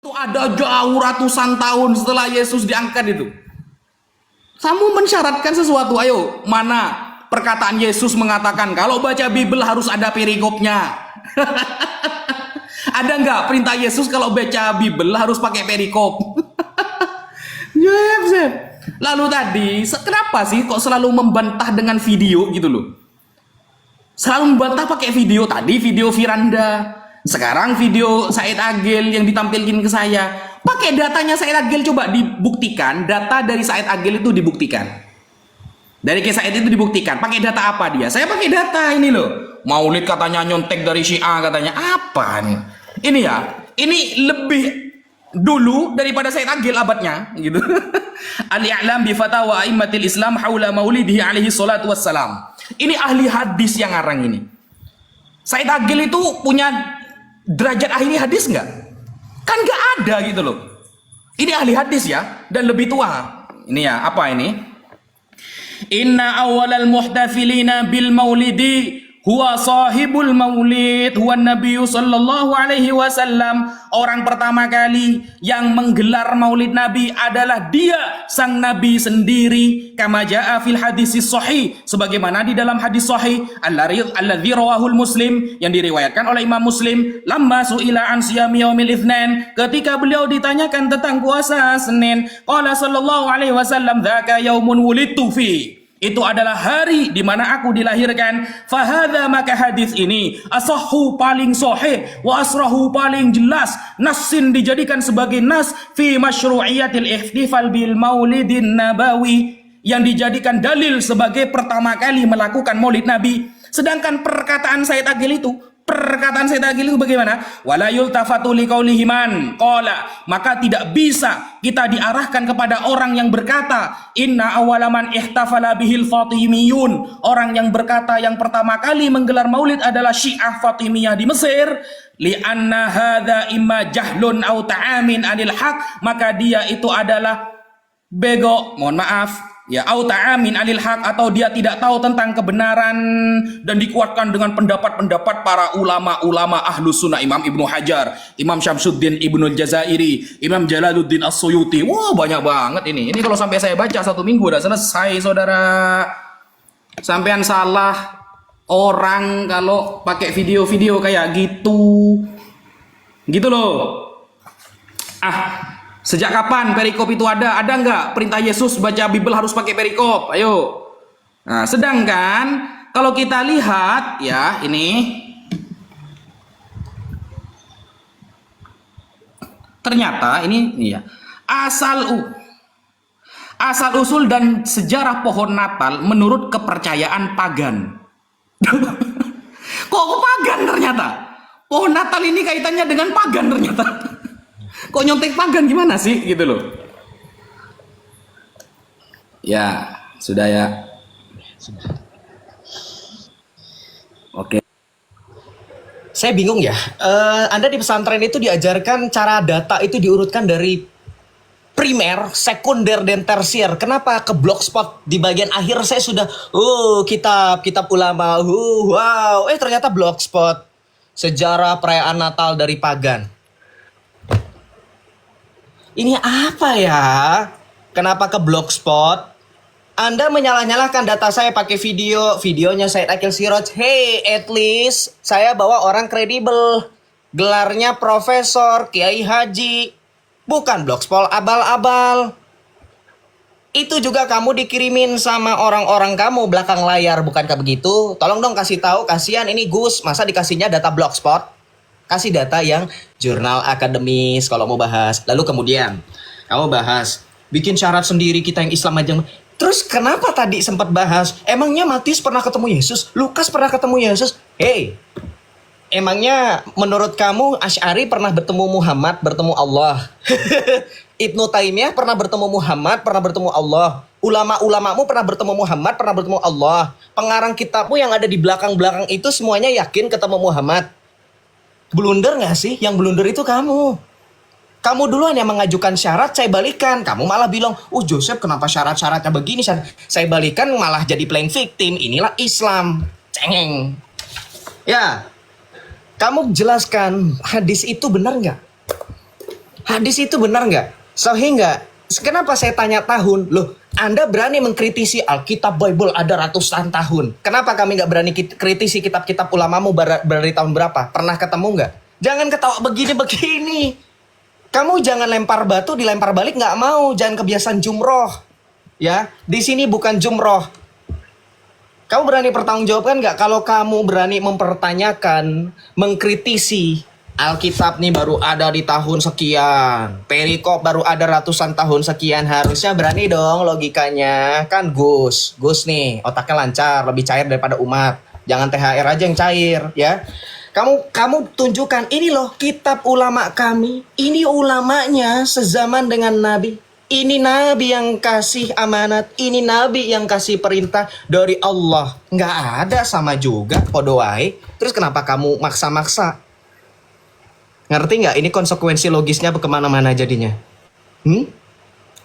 Itu ada jauh ratusan tahun setelah Yesus diangkat itu. Kamu mensyaratkan sesuatu, ayo, mana perkataan Yesus mengatakan kalau baca Bible harus ada perikopnya? Ada nggak perintah Yesus kalau baca Bible harus pakai perikop? Lalu tadi, kenapa sih kok selalu membantah dengan video gitu loh? Selalu membantah pakai video, tadi video Firanda, sekarang video Said Agil yang ditampilkan ke saya. Pakai datanya Said Agil, coba dibuktikan. Data dari Said Agil itu dibuktikan. Dari Kiai Said itu dibuktikan. Pakai data apa dia? Saya pakai data ini loh. Maulid katanya nyontek dari Syiah katanya. Apa nih? Ini ya. Ini lebih dulu daripada Said Agil abadnya gitu. Al-i'lam bi fatawa a'immatil Islam haula maulidihi alaihi salatu wassalam. Ini ahli hadis yang ngarang ini. Said Agil itu punya derajat ahli hadis nggak? Kan nggak ada gitu loh. Ini ahli hadis ya, dan lebih tua. Ini ya, apa ini? Inna awalal muhtafilina bil maulidi huwa sahibul maulid huwa nabiyyu sallallahu alaihi wasallam. Orang pertama kali yang menggelar maulid Nabi adalah dia, sang Nabi sendiri. Kama jaa fil hadis sahih, sebagaimana di dalam hadis sahih alladzi rawahul Muslim, yang diriwayatkan oleh Imam Muslim. Lamma su'ila an siyami yaumil itsnain, ketika beliau ditanyakan tentang puasa Senin, qala sallallahu alaihi wasallam dzaka yaumun wulidtu fi, itu adalah hari di mana aku dilahirkan. Fahadha, maka hadis ini asahhu, paling sahih, wa asrahu, paling jelas, nassin, dijadikan sebagai nas fi masyru'iyatil ihtifal bil maulidin nabawi, yang dijadikan dalil sebagai pertama kali melakukan maulid Nabi. Sedangkan perkataan Said Agil itu bagaimana? Wala yultafatu liqaulihi man qala, maka tidak bisa kita diarahkan kepada orang yang berkata inna awalaman ihtafala bihil fatimiyun, orang yang berkata yang pertama kali menggelar maulid adalah Syiah Fatimiyah di Mesir. Li'anna hadza imma jahlun au ta'amin anil haq, maka dia itu adalah bego, mohon maaf ya, au ta'amin anil haq, atau dia tidak tahu tentang kebenaran, dan dikuatkan dengan pendapat-pendapat para ulama-ulama ahlus sunnah, Imam Ibnu Hajar, Imam Syamsuddin Ibnul Jazairi, Imam Jalaluddin As-Suyuti. Wah, banyak banget ini. Ini kalau sampai saya baca 1 minggu udah selesai, saudara. Sampean salah orang kalau pakai video-video kayak gitu. Gitu loh. Sejak kapan perikop itu ada? Ada nggak perintah Yesus baca Bible harus pakai perikop? Ayo. Nah, sedangkan kalau kita lihat ya, ini ternyata ini ya, asal usul dan sejarah pohon Natal menurut kepercayaan pagan. Kok pagan ternyata? Pohon Natal ini kaitannya dengan pagan ternyata. Kok nyontek pagan gimana sih gitu loh. Ya, sudah ya. Oke. Saya bingung ya. Anda di pesantren itu diajarkan cara data itu diurutkan dari primer, sekunder, dan tersier. Kenapa ke blogspot di bagian akhir saya sudah kitab ulama. Wow, ternyata blogspot sejarah perayaan Natal dari pagan. Ini apa ya? Kenapa ke blogspot? Anda menyalah-nyalahkan data saya pakai videonya Said Akil Siraj. Hey, at least saya bawa orang kredibel. Gelarnya profesor, kiai haji, bukan blogspot abal-abal. Itu juga kamu dikirimin sama orang-orang kamu belakang layar, bukankah begitu? Tolong dong kasih tahu, kasihan ini Gus, masa dikasihnya data blogspot? Kasih data yang jurnal akademis kalau mau bahas. Lalu kemudian kamu bahas bikin syarat sendiri, kita yang Islam aja. Terus kenapa tadi sempat bahas emangnya Matius pernah ketemu Yesus, Lukas pernah ketemu Yesus? Hey, emangnya menurut kamu Asy'ari pernah bertemu Muhammad, bertemu Allah? Ibnu Taimiyah pernah bertemu Muhammad, pernah bertemu Allah? Ulama-ulamamu pernah bertemu Muhammad, pernah bertemu Allah? Pengarang kitabmu yang ada di belakang-belakang itu semuanya yakin ketemu Muhammad? Blunder gak sih? Yang blunder itu kamu. Kamu duluan yang mengajukan syarat, saya balikan. Kamu malah bilang, Joseph kenapa syarat-syaratnya begini? Saya balikan malah jadi playing victim. Inilah Islam. Cengeng. Ya, kamu jelaskan hadis itu benar gak? Hadis itu benar nggak? Sahih nggak? Kenapa saya tanya tahun? Loh, Anda berani mengkritisi Alkitab Bible ada ratusan tahun. Kenapa kami nggak berani kritisi kitab-kitab ulamamu dari tahun berapa? Pernah ketemu nggak? Jangan ketawa begini-begini. Kamu jangan lempar batu, dilempar balik nggak mau. Jangan kebiasaan jumroh. Ya, di sini bukan jumroh. Kamu berani pertanggungjawabkan nggak kalau kamu berani mempertanyakan, mengkritisi Alkitab nih baru ada di tahun sekian, perikop baru ada ratusan tahun sekian, harusnya berani dong logikanya. Kan Gus nih otaknya lancar, lebih cair daripada umat. Jangan THR aja yang cair ya. Kamu tunjukkan ini loh kitab ulama kami, ini ulamanya sezaman dengan Nabi. Ini Nabi yang kasih amanat, ini Nabi yang kasih perintah dari Allah. Nggak ada sama juga, podoai. Terus kenapa kamu maksa-maksa? Ngerti nggak? Ini konsekuensi logisnya kemana-mana jadinya.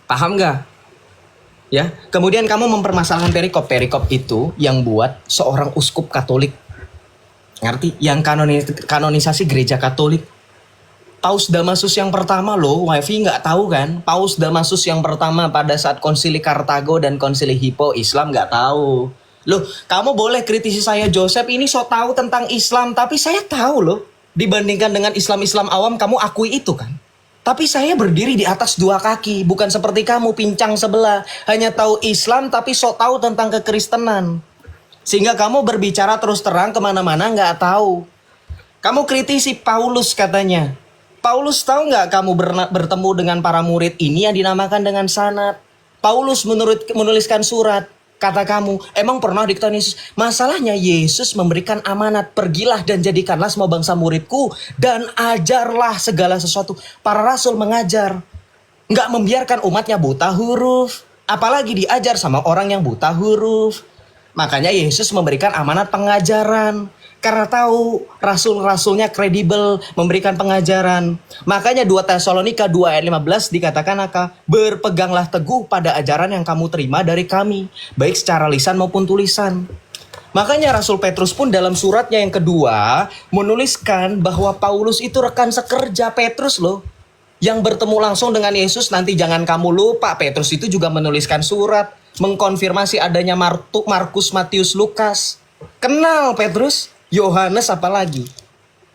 Paham nggak? Ya. Kemudian kamu mempermasalahkan perikop. Perikop itu yang buat seorang uskup Katolik. Ngerti? Yang kanonisasi gereja Katolik. Paus Damasus yang pertama loh, wifi nggak tahu kan? Paus Damasus yang pertama pada saat konsili Kartago dan konsili Hippo, Islam nggak tahu. Loh, kamu boleh kritisi saya Joseph ini so tahu tentang Islam, tapi saya tahu loh. Dibandingkan dengan Islam-Islam awam, kamu akui itu kan? Tapi saya berdiri di atas dua kaki, bukan seperti kamu pincang sebelah. Hanya tahu Islam tapi sok tahu tentang kekristenan. Sehingga kamu berbicara terus terang kemana-mana nggak tahu. Kamu kritisi Paulus katanya. Paulus tahu nggak kamu bertemu dengan para murid ini yang dinamakan dengan sanad. Paulus menuliskan surat. Kata kamu, emang pernah dikatakan Yesus? Masalahnya Yesus memberikan amanat, pergilah dan jadikanlah semua bangsa muridku dan ajarlah segala sesuatu. Para rasul mengajar, nggak membiarkan umatnya buta huruf, apalagi diajar sama orang yang buta huruf. Makanya Yesus memberikan amanat pengajaran. Karena tahu rasul-rasulnya kredibel memberikan pengajaran. Makanya 2 Tesalonika 2 ayat 15 dikatakan berpeganglah teguh pada ajaran yang kamu terima dari kami, baik secara lisan maupun tulisan. Makanya Rasul Petrus pun dalam suratnya yang kedua menuliskan bahwa Paulus itu rekan sekerja Petrus loh. Yang bertemu langsung dengan Yesus. Nanti jangan kamu lupa, Petrus itu juga menuliskan surat mengkonfirmasi adanya Markus, Matius, Lukas. Kenal Petrus. Yohanes apalagi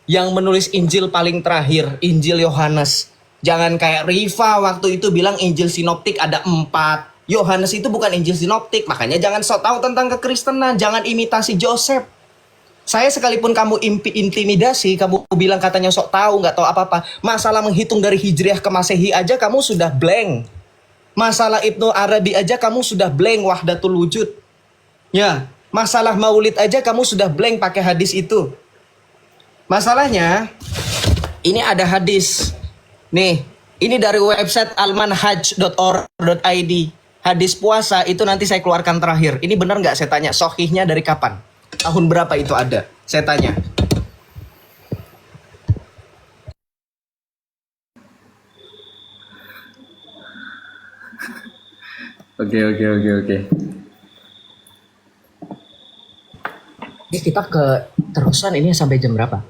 yang menulis Injil paling terakhir, Injil Yohanes. Jangan kayak Riva waktu itu bilang Injil sinoptik ada 4. Yohanes itu bukan Injil sinoptik. Makanya jangan sok tahu tentang kekristenan. Jangan imitasi Joseph. Saya sekalipun kamu intimidasi, kamu bilang katanya sok tahu, nggak tahu apa-apa. Masalah menghitung dari Hijriah ke Masehi aja kamu sudah blank. Masalah Ibnu Arabi aja kamu sudah blank, Wahdatul Wujud. Ya. Masalah maulid aja kamu sudah blank pakai hadis itu. Masalahnya, ini ada hadis. Nih, ini dari website almanhaj.or.id. Hadis puasa itu nanti saya keluarkan terakhir. Ini benar nggak saya tanya, sohihnya dari kapan? Tahun berapa itu ada? Saya tanya. Oke. Kita ke terusan ini sampai jam berapa?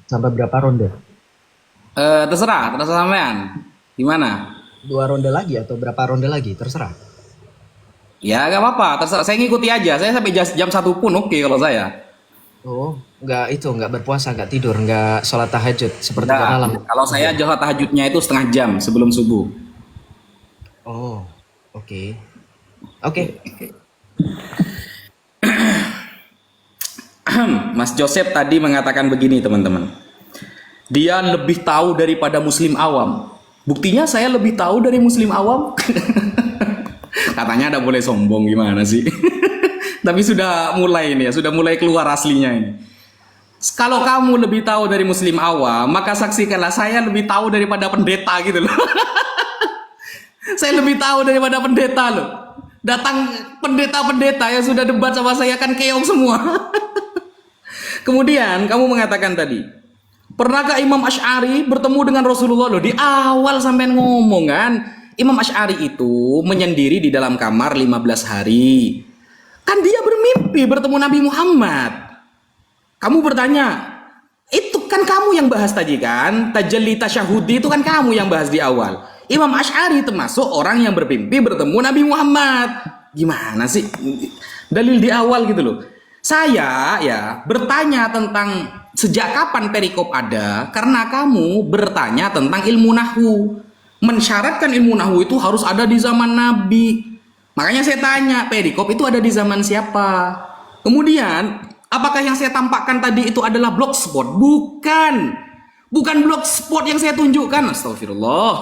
Sampai berapa ronde? Terserah sampean. Gimana? 2 ronde lagi atau berapa ronde lagi? Terserah. Ya gak apa-apa, terserah. Saya ngikuti aja. Saya sampai jam 1 pun oke kalau saya. Oh, nggak berpuasa, nggak tidur, nggak sholat tahajud seperti malam. Kalau saya sholat tahajudnya itu setengah jam sebelum subuh. Oh, oke. Oke. Mas Joseph tadi mengatakan begini teman-teman. Dia lebih tahu daripada muslim awam. Buktinya saya lebih tahu dari muslim awam. Katanya ada boleh sombong gimana sih. Tapi sudah mulai ini ya, sudah mulai keluar aslinya ini. Kalau kamu lebih tahu dari muslim awam, maka saksikanlah saya lebih tahu daripada pendeta gitu loh. Saya lebih tahu daripada pendeta loh. Datang pendeta-pendeta yang sudah debat sama saya kan keong semua. Kemudian kamu mengatakan tadi, pernahkah Imam Asy'ari bertemu dengan Rasulullah loh? Di awal sampai ngomong kan, Imam Asy'ari itu menyendiri di dalam kamar 15 hari. Kan dia bermimpi bertemu Nabi Muhammad. Kamu bertanya, Itu kan kamu yang bahas tadi kan, tajalli tasyahudi itu kan kamu yang bahas di awal. Imam Asy'ari termasuk orang yang bermimpi bertemu Nabi Muhammad. Gimana sih dalil di awal gitu loh. Saya ya bertanya tentang sejak kapan perikop ada karena kamu bertanya tentang ilmu nahwu. Mensyaratkan ilmu nahwu itu harus ada di zaman Nabi. Makanya saya tanya, perikop itu ada di zaman siapa? Kemudian apakah yang saya tampakkan tadi itu adalah blogspot? Bukan. Bukan blogspot yang saya tunjukkan. Astagfirullah.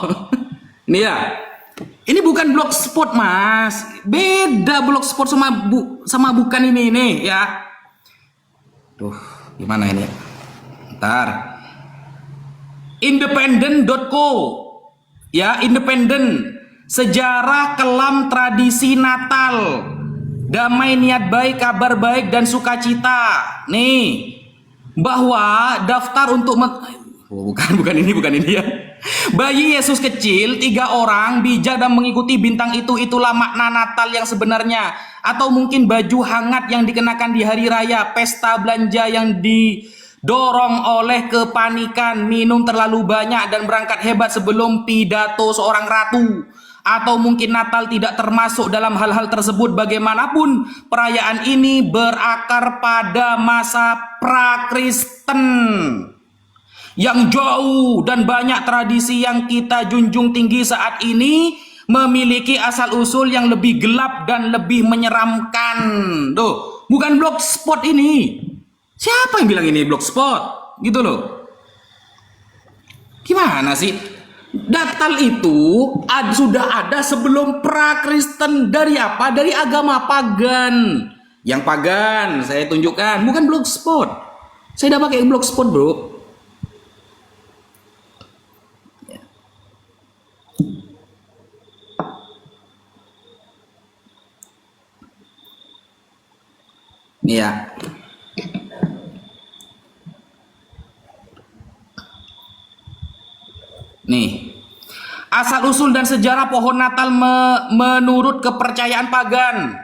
Ini ya. Ini bukan blogspot, Mas. Beda blogspot sama bukan ini ya. Tuh, gimana ini? Ntar. Independent.co. Ya, independen. Sejarah kelam tradisi Natal. Damai, niat baik, kabar baik, dan sukacita. Nih, bahwa daftar untuk bukan ini ya. Bayi Yesus kecil 3 orang bijak dan mengikuti bintang itulah makna Natal yang sebenarnya. Atau mungkin baju hangat yang dikenakan di hari raya, pesta belanja yang didorong oleh kepanikan, minum terlalu banyak dan berangkat hebat sebelum pidato seorang ratu. Atau mungkin Natal tidak termasuk dalam hal-hal tersebut. Bagaimanapun perayaan ini berakar pada masa pra-Kristen yang jauh, dan banyak tradisi yang kita junjung tinggi saat ini memiliki asal-usul yang lebih gelap dan lebih menyeramkan. Tuh, bukan blogspot ini. Siapa yang bilang ini blogspot? Gitu loh. Gimana sih? Natal itu sudah ada sebelum pra-Kristen. Dari apa? Dari agama pagan. Yang pagan saya tunjukkan, bukan blogspot. Saya udah pakai blogspot, bro. Ya. Nih, asal-usul dan sejarah pohon Natal menurut kepercayaan pagan.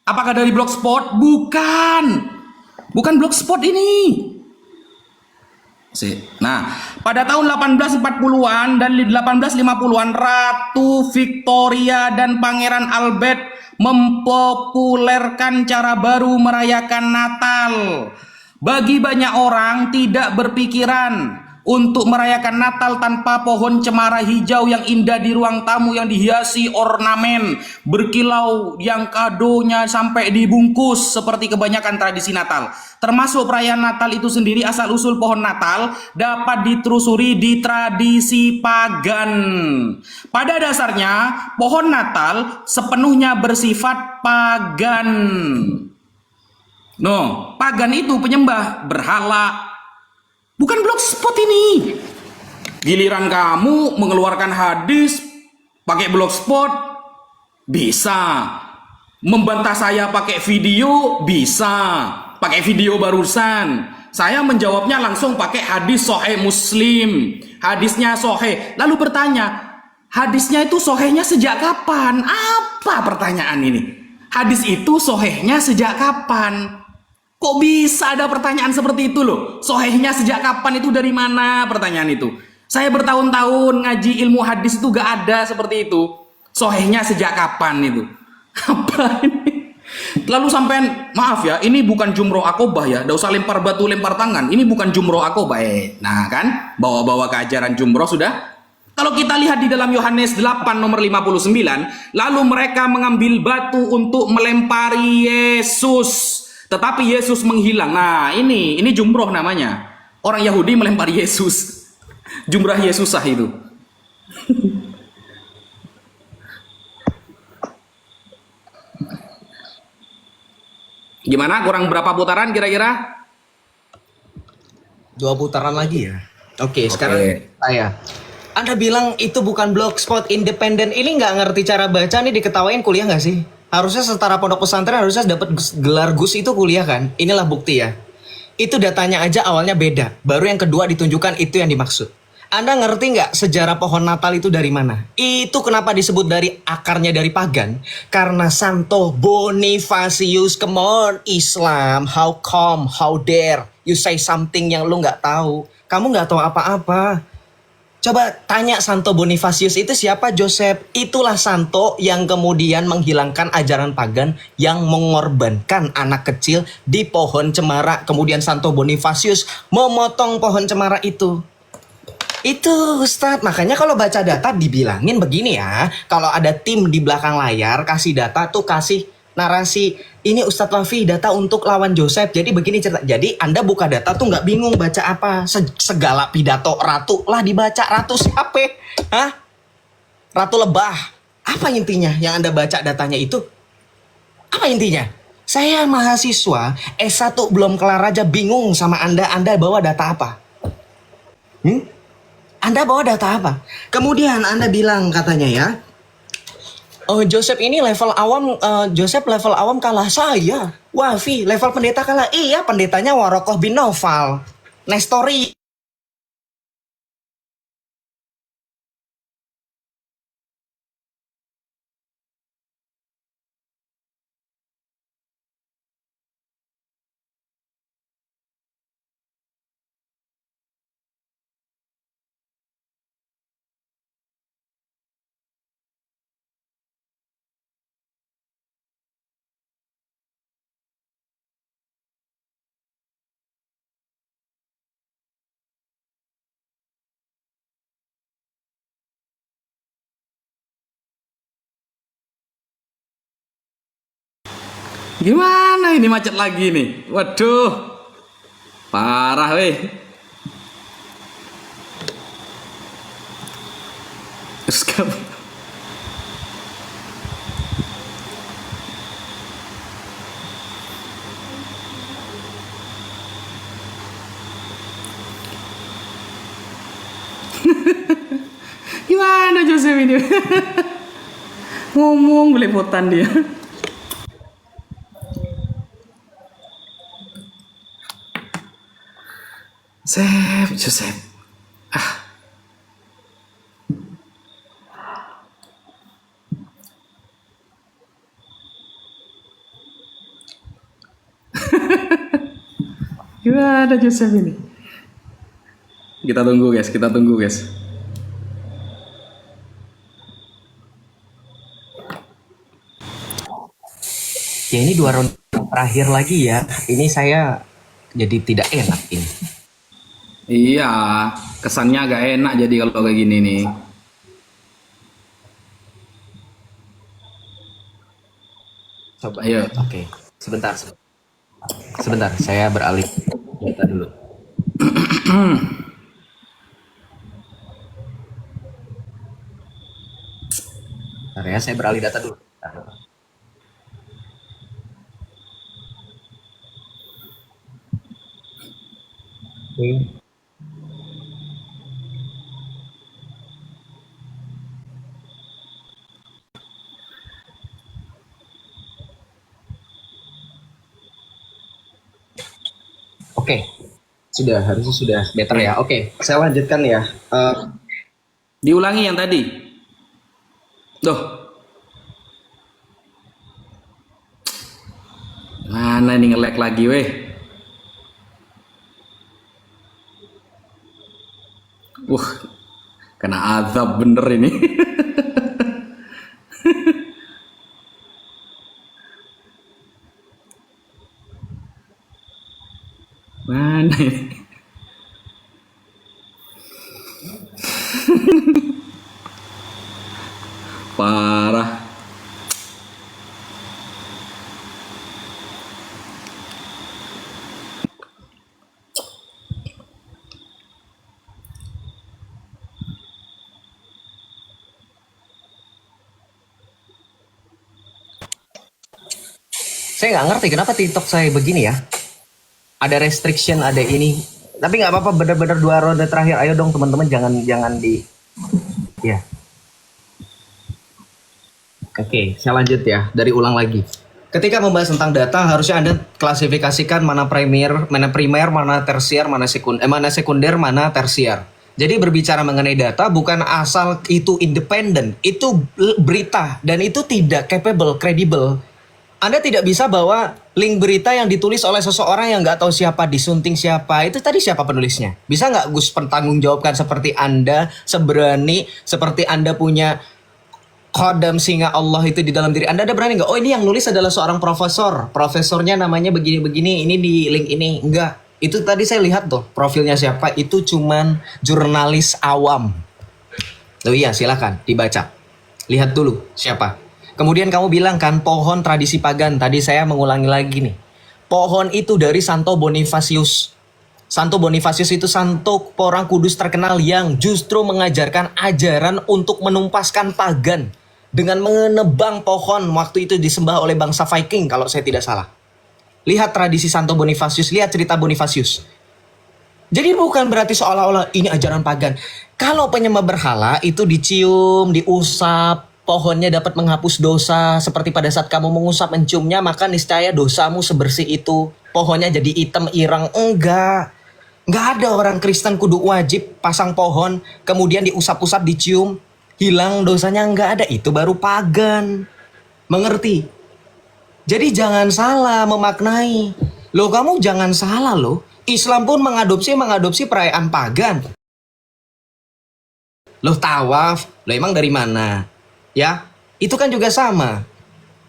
Apakah dari blogspot? Bukan. Bukan blogspot ini. Nah, pada tahun 1840-an dan 1850-an, Ratu Victoria dan Pangeran Albert mempopulerkan cara baru merayakan Natal. Bagi banyak orang tidak berpikiran untuk merayakan Natal tanpa pohon cemara hijau yang indah di ruang tamu yang dihiasi ornamen berkilau yang kadonya sampai dibungkus seperti kebanyakan tradisi Natal. Termasuk perayaan Natal itu sendiri, asal-usul pohon Natal dapat ditelusuri di tradisi pagan. Pada dasarnya, pohon Natal sepenuhnya bersifat pagan. No, pagan itu penyembah berhala. Bukan blogspot ini. Giliran kamu mengeluarkan hadis pakai blogspot, bisa. Membantah saya pakai video, bisa. Pakai video barusan. Saya menjawabnya langsung pakai hadis Sahih Muslim. Hadisnya sahih. Lalu bertanya, hadisnya itu sahihnya sejak kapan? Apa pertanyaan ini? Hadis itu sahihnya sejak kapan? Kok bisa ada pertanyaan seperti itu loh? Sahihnya sejak kapan itu dari mana pertanyaan itu? Saya bertahun-tahun ngaji ilmu hadis itu gak ada seperti itu. Sahihnya sejak kapan itu? Apa ini? Lalu sampean, maaf ya, ini bukan jumroh akobah ya. Gak usah lempar batu, lempar tangan. Ini bukan jumroh akobah. Nah kan, bawa-bawa ke ajaran jumroh sudah. Kalau kita lihat di dalam Yohanes 8 nomor 59, lalu mereka mengambil batu untuk melempari Yesus. Tetapi Yesus menghilang. Nah, ini jumroh namanya. Orang Yahudi melempari Yesus. Jumrah Yesusah itu. Gimana? Kurang berapa putaran kira-kira? 2 putaran lagi ya. Oke, sekarang saya. Anda bilang itu bukan blogspot independen. Ini nggak ngerti cara baca nih, diketawain kuliah nggak sih? Harusnya setara pondok pesantren harusnya dapat gelar Gus itu kuliah kan? Inilah bukti ya. Itu datanya aja awalnya beda. Baru yang kedua ditunjukkan itu yang dimaksud. Anda ngerti nggak sejarah pohon Natal itu dari mana? Itu kenapa disebut dari akarnya dari pagan? Karena Santo Bonifacius, come on Islam, how come, how dare? you say something yang lu nggak tahu. Kamu nggak tahu apa-apa. Coba tanya Santo Bonifacius itu siapa, Joseph? Itulah Santo yang kemudian menghilangkan ajaran pagan yang mengorbankan anak kecil di pohon cemara. Kemudian Santo Bonifacius memotong pohon cemara itu. Itu Ustadz, makanya kalau baca data dibilangin begini ya. Kalau ada tim di belakang layar kasih data tuh kasih narasi. Ini Ustadz Wafi data untuk lawan Joseph. Jadi begini cerita. Jadi Anda buka data tuh nggak bingung baca apa. Segala pidato ratu lah dibaca. Ratu siapa? Hah? Ratu lebah. Apa intinya yang Anda baca datanya itu? Apa intinya? Saya mahasiswa S1 belum kelar aja bingung sama Anda. Anda bawa data apa? Anda bawa data apa? Kemudian Anda bilang katanya ya, oh Joseph ini level awam, Joseph level awam kalah saya. Wafi level pendeta kalah. Iya, pendetanya Warokoh bin Naufal, Nestori. Gimana ini macet lagi nih? Waduh, parah weh. Terus kamu gimana Joseph ini? Ngomong belepotan dia. Joseph. Ah. Gimana Joseph ini? Kita tunggu guys. Ya ini 2 ronde terakhir lagi ya. Ini saya jadi tidak enak ini. Iya, kesannya agak enak jadi kalau kayak gini nih. Coba. Ayo. Oke. Sebentar. Saya beralih data dulu. Bentar ya, saya beralih data dulu. Oke. Oke, harusnya sudah better ya. Oke, saya lanjutkan ya. Diulangi yang tadi. Duh. Mana ini nge-lag lagi weh. Kena azab bener ini. Mana ini? Parah. Saya nggak ngerti kenapa TikTok saya begini ya. Ada restriction, ada ini. Tapi nggak apa-apa, bener-bener 2 ronde terakhir. Ayo dong teman-teman, jangan di. Ya. Oke, saya lanjut ya. Dari ulang lagi. Ketika membahas tentang data, harusnya Anda klasifikasikan mana primer, mana tersier, mana sekunder, mana tersier. Jadi berbicara mengenai data bukan asal itu independen, itu berita dan itu tidak capable, kredibel. Anda tidak bisa bawa link berita yang ditulis oleh seseorang yang nggak tahu siapa, disunting siapa. Itu tadi siapa penulisnya? Bisa nggak Gus pertanggungjawabkan seperti Anda, seberani, seperti Anda punya kodam singa Allah itu di dalam diri Anda? Ada berani nggak? Oh, ini yang nulis adalah seorang profesor. Profesornya namanya begini-begini, ini di link ini. Enggak. Itu tadi saya lihat tuh, profilnya siapa. Itu cuman jurnalis awam. Oh iya, silakan dibaca. Lihat dulu siapa. Kemudian kamu bilang kan pohon tradisi pagan. Tadi saya mengulangi lagi nih. Pohon itu dari Santo Bonifacius. Santo Bonifacius itu santo orang kudus terkenal yang justru mengajarkan ajaran untuk menumpaskan pagan dengan menebang pohon waktu itu disembah oleh bangsa Viking kalau saya tidak salah. Lihat tradisi Santo Bonifacius, lihat cerita Bonifacius. Jadi bukan berarti seolah-olah ini ajaran pagan. Kalau penyembah berhala itu dicium, diusap, pohonnya dapat menghapus dosa. Seperti pada saat kamu mengusap menciumnya, maka niscaya dosamu sebersih itu. Pohonnya jadi hitam irang. Enggak. Enggak ada orang Kristen kudu wajib pasang pohon, kemudian diusap-usap, dicium, hilang dosanya. Enggak ada. Itu baru pagan. Mengerti? Jadi jangan salah memaknai. Loh, kamu jangan salah loh. Islam pun mengadopsi perayaan pagan. Loh, tawaf, loh emang dari mana? Ya, itu kan juga sama.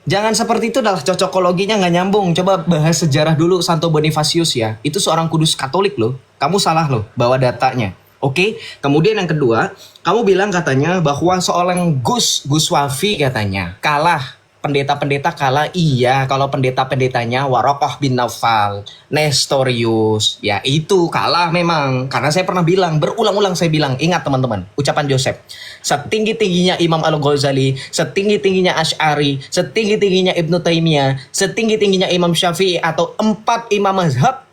Jangan seperti itu, adalah cocokologinya nggak nyambung. Coba bahas sejarah dulu Santo Bonifacius ya. Itu seorang kudus Katolik loh. Kamu salah loh bawa datanya. Oke, kemudian yang kedua, kamu bilang katanya bahwa seorang Gus Wafi katanya kalah. Pendeta-pendeta kalah, iya. Kalau pendeta-pendetanya Warokoh bin Naufal, Nestorius, ya itu kalah memang. Karena saya pernah bilang, berulang-ulang saya bilang, ingat teman-teman, ucapan Joseph. Setinggi-tingginya Imam Al-Ghazali, setinggi-tingginya Asy'ari, setinggi-tingginya Ibnu Taimiyah, setinggi-tingginya Imam Syafi'i atau 4 imam mazhab,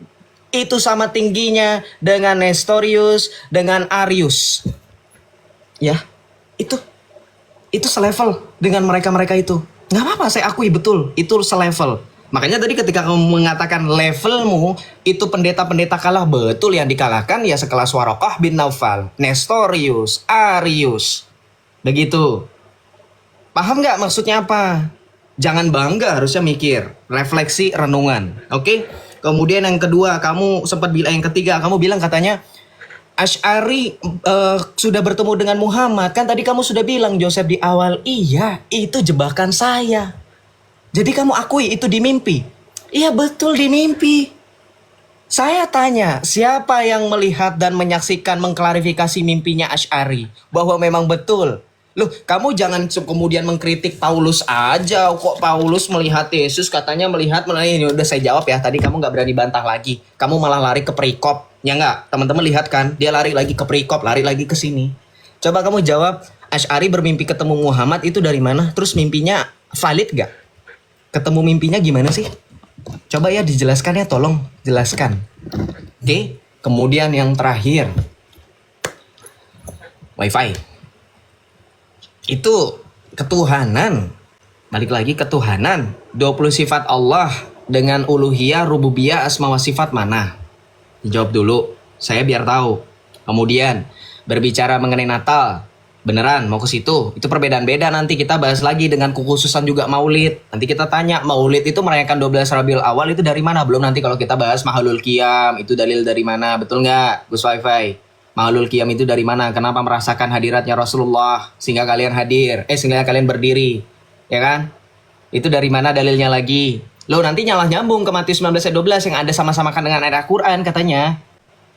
itu sama tingginya dengan Nestorius, dengan Arius. Ya, itu selevel dengan mereka-mereka itu. Nggak apa-apa, saya akui betul, itu selevel. Makanya tadi ketika kamu mengatakan levelmu, itu pendeta-pendeta kalah, betul yang dikalahkan ya sekelas Warokoh bin Naufal, Nestorius, Arius. Begitu. Paham nggak maksudnya apa? Jangan bangga, harusnya mikir, refleksi, renungan. Oke? Kemudian yang kedua, kamu sempat bilang, yang ketiga, kamu bilang katanya, Asy'ari sudah bertemu dengan Muhammad. Kan tadi kamu sudah bilang Joseph di awal, iya itu jebakan saya. Jadi kamu akui itu di mimpi. Iya betul di mimpi. Saya tanya, siapa yang melihat dan menyaksikan mengklarifikasi mimpinya Asy'ari? Bahwa memang betul. Loh, kamu jangan kemudian mengkritik Paulus aja. Kok Paulus melihat Yesus, katanya melihat, ini udah saya jawab ya. Tadi kamu gak berani bantah lagi. Kamu malah lari ke perikop. Ya nggak? Teman-teman lihat kan? Dia lari lagi ke perikop, lari lagi ke sini. Coba kamu jawab, Asy'ari bermimpi ketemu Muhammad itu dari mana? Terus mimpinya valid gak? Ketemu mimpinya gimana sih? Coba ya dijelaskan ya, tolong jelaskan. Oke? Kemudian yang terakhir, wifi. Itu ketuhanan. Balik lagi ketuhanan. 20 sifat Allah dengan uluhiyah, rububiyah, asma wa sifat mana? Dijawab dulu, saya biar tahu. Kemudian berbicara mengenai Natal, beneran mau ke situ? Itu perbedaan beda, nanti kita bahas lagi dengan kekhususan juga Maulid. Nanti kita tanya, Maulid itu merayakan 12 Rabiul Awal itu dari mana? Belum nanti kalau kita bahas Mahalul Qiyam, itu dalil dari mana? Betul nggak, Gus Wifi? Mahalul Qiyam itu dari mana? Kenapa merasakan hadiratnya Rasulullah sehingga kalian hadir? Sehingga kalian berdiri, ya kan? Itu dari mana dalilnya lagi? Loh, nanti nyalah nyambung ke Matius 19 ayat 12 yang ada sama-samakan dengan ayat Al-Quran katanya.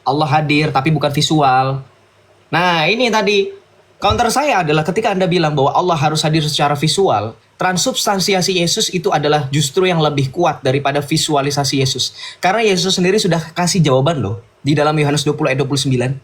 Allah hadir tapi bukan visual. Nah, ini tadi counter saya adalah ketika Anda bilang bahwa Allah harus hadir secara visual, transubstansiasi Yesus itu adalah justru yang lebih kuat daripada visualisasi Yesus. Karena Yesus sendiri sudah kasih jawaban loh di dalam Yohanes 20 ayat 29.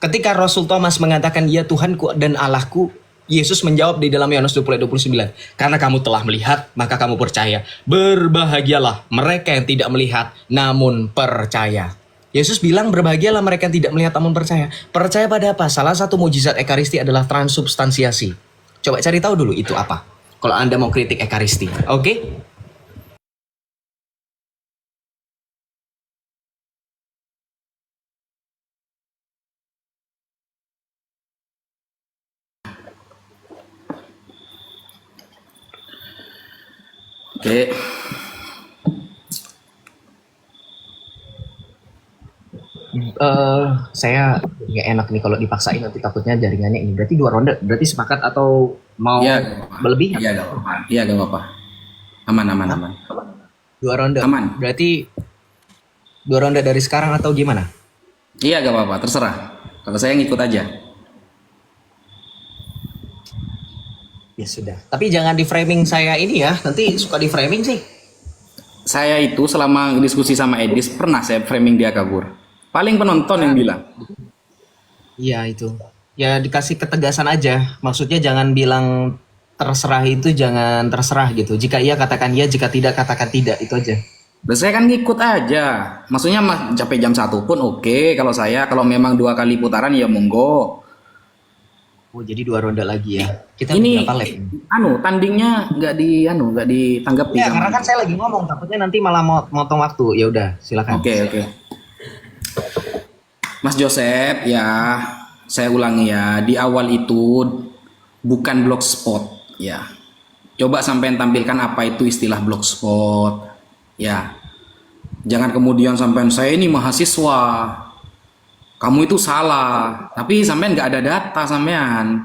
Ketika Rasul Thomas mengatakan, "Ya Tuhanku dan Allahku," Yesus menjawab di dalam Yohanes 20 ayat 29, "Karena kamu telah melihat, maka kamu percaya. Berbahagialah mereka yang tidak melihat, namun percaya." Yesus bilang berbahagialah mereka yang tidak melihat namun percaya. Percaya pada apa? Salah satu mujizat Ekaristi adalah transubstansiasi. Coba cari tahu dulu itu apa. Kalau Anda mau kritik Ekaristi. Oke? Oke. Saya nggak enak nih kalau dipaksain, nanti takutnya jaringannya ini. Berarti 2 ronde, berarti sepakat atau mau Iya, gak apa-apa. berlebih? Iya, gak apa-apa. Iya, gak apa-apa. Aman, aman, aman. 2 ronde. Aman. Berarti 2 ronde dari sekarang atau gimana? Iya, gak apa-apa. Terserah. Kalau saya ngikut aja. Ya sudah. Tapi jangan di framing saya ini ya. Nanti suka di framing sih. Saya itu selama diskusi sama Edis pernah saya framing dia kabur. Paling penonton yang bilang. Iya itu. Ya dikasih ketegasan aja. Maksudnya jangan bilang terserah, itu jangan terserah gitu. Jika iya katakan iya, jika tidak katakan tidak, itu aja. Dan saya kan ngikut aja. Maksudnya sampai jam 1 pun oke. Kalau saya, kalau memang 2 kali putaran ya monggo. Oh jadi 2 ronde lagi ya. Kita Ini berapa lap? tandingnya nggak ditanggapi Ya sama karena kan saya lagi ngomong, takutnya nanti malah motong waktu. Ya udah, silakan. Oke. Mas Joseph, ya saya ulangi ya, di awal itu bukan blogspot ya. Coba sampai tampilkan apa itu istilah blogspot ya. Jangan kemudian sampai saya ini mahasiswa, kamu itu salah, tapi sampean nggak ada data sampean.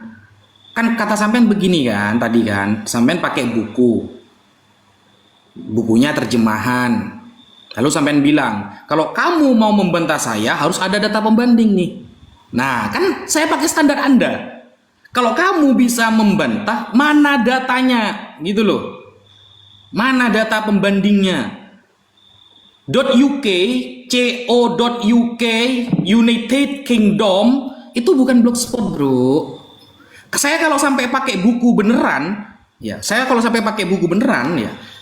Kan kata sampean begini kan tadi kan, sampean pakai bukunya terjemahan. Lalu sampean bilang, kalau kamu mau membantah saya harus ada data pembanding nih. Nah, kan saya pakai standar Anda. Kalau kamu bisa membantah, mana datanya? Gitu loh. Mana data pembandingnya? .uk, co.uk, United Kingdom, itu bukan blogspot, bro. Saya kalau sampai pakai buku beneran, ya,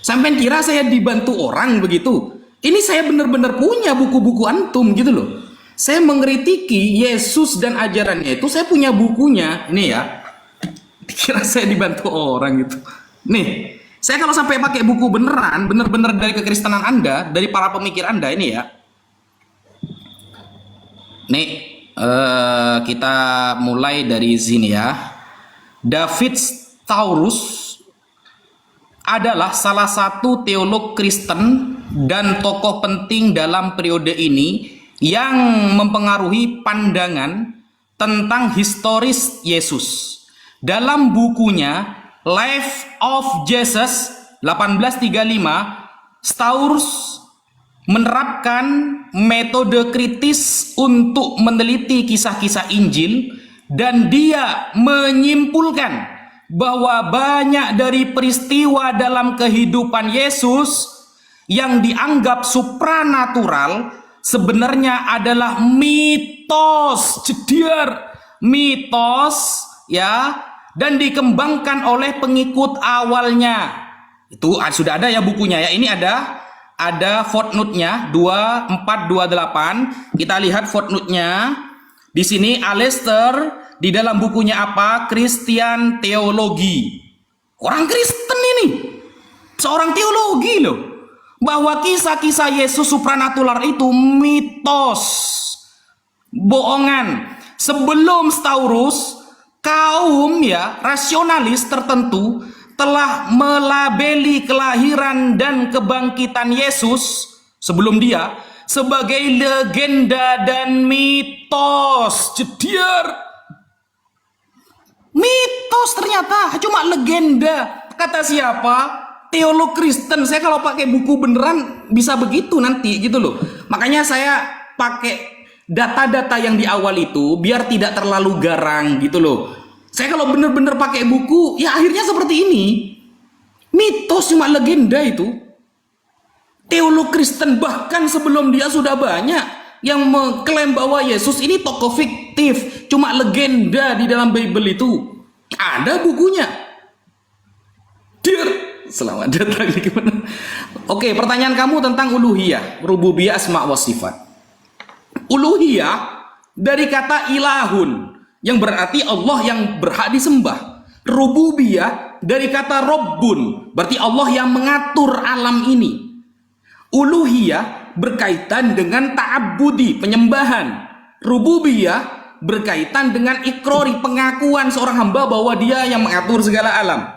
sampean kira saya dibantu orang begitu? Ini saya benar-benar punya buku-buku antum gitu loh. Saya mengkritiki Yesus dan ajarannya itu, saya punya bukunya. Ini ya. Kira saya dibantu orang gitu. Nih, saya kalau sampai pakai buku beneran, benar-benar dari kekristenan Anda, dari para pemikir Anda ini ya. Nih, kita mulai dari sini ya. David Taurus adalah salah satu teolog Kristen dan tokoh penting dalam periode ini yang mempengaruhi pandangan tentang historis Yesus. Dalam bukunya Life of Jesus 1835, Staurus menerapkan metode kritis untuk meneliti kisah-kisah Injil, dan dia menyimpulkan bahwa banyak dari peristiwa dalam kehidupan Yesus yang dianggap supranatural sebenarnya adalah mitos, mitos ya, dan dikembangkan oleh pengikut awalnya. Itu sudah ada ya bukunya ya. Ini ada footnote-nya 2428. Kita lihat footnote-nya. Di sini Alistair di dalam bukunya apa? Christian Theology. Orang Kristen ini. Seorang teologi loh. Bahwa kisah-kisah Yesus supranatural itu mitos, bohongan. Sebelum Staurus, kaum ya rasionalis tertentu telah melabeli kelahiran dan kebangkitan Yesus sebelum dia sebagai legenda dan mitos. Mitos ternyata cuma legenda. Kata siapa? Teolog Kristen. Saya kalau pakai buku beneran bisa begitu nanti gitu loh. Makanya saya pakai data-data yang di awal itu biar tidak terlalu garang gitu loh. Saya kalau bener-bener pakai buku ya akhirnya seperti ini. Mitos cuma legenda itu. Teolog Kristen bahkan sebelum dia sudah banyak yang mengklaim bahwa Yesus ini tokoh fiktif, cuma legenda di dalam Bible itu. Ada bukunya. Selamat datang di gimana? Oke, pertanyaan kamu tentang uluhiyah, rububiyah, asma wa sifat. Uluhiyah dari kata ilahun yang berarti Allah yang berhak disembah. Rububiyah dari kata robbun, berarti Allah yang mengatur alam ini. Uluhiyah berkaitan dengan ta'abbudi, penyembahan. Rububiyah berkaitan dengan ikrori, pengakuan seorang hamba bahwa dia yang mengatur segala alam.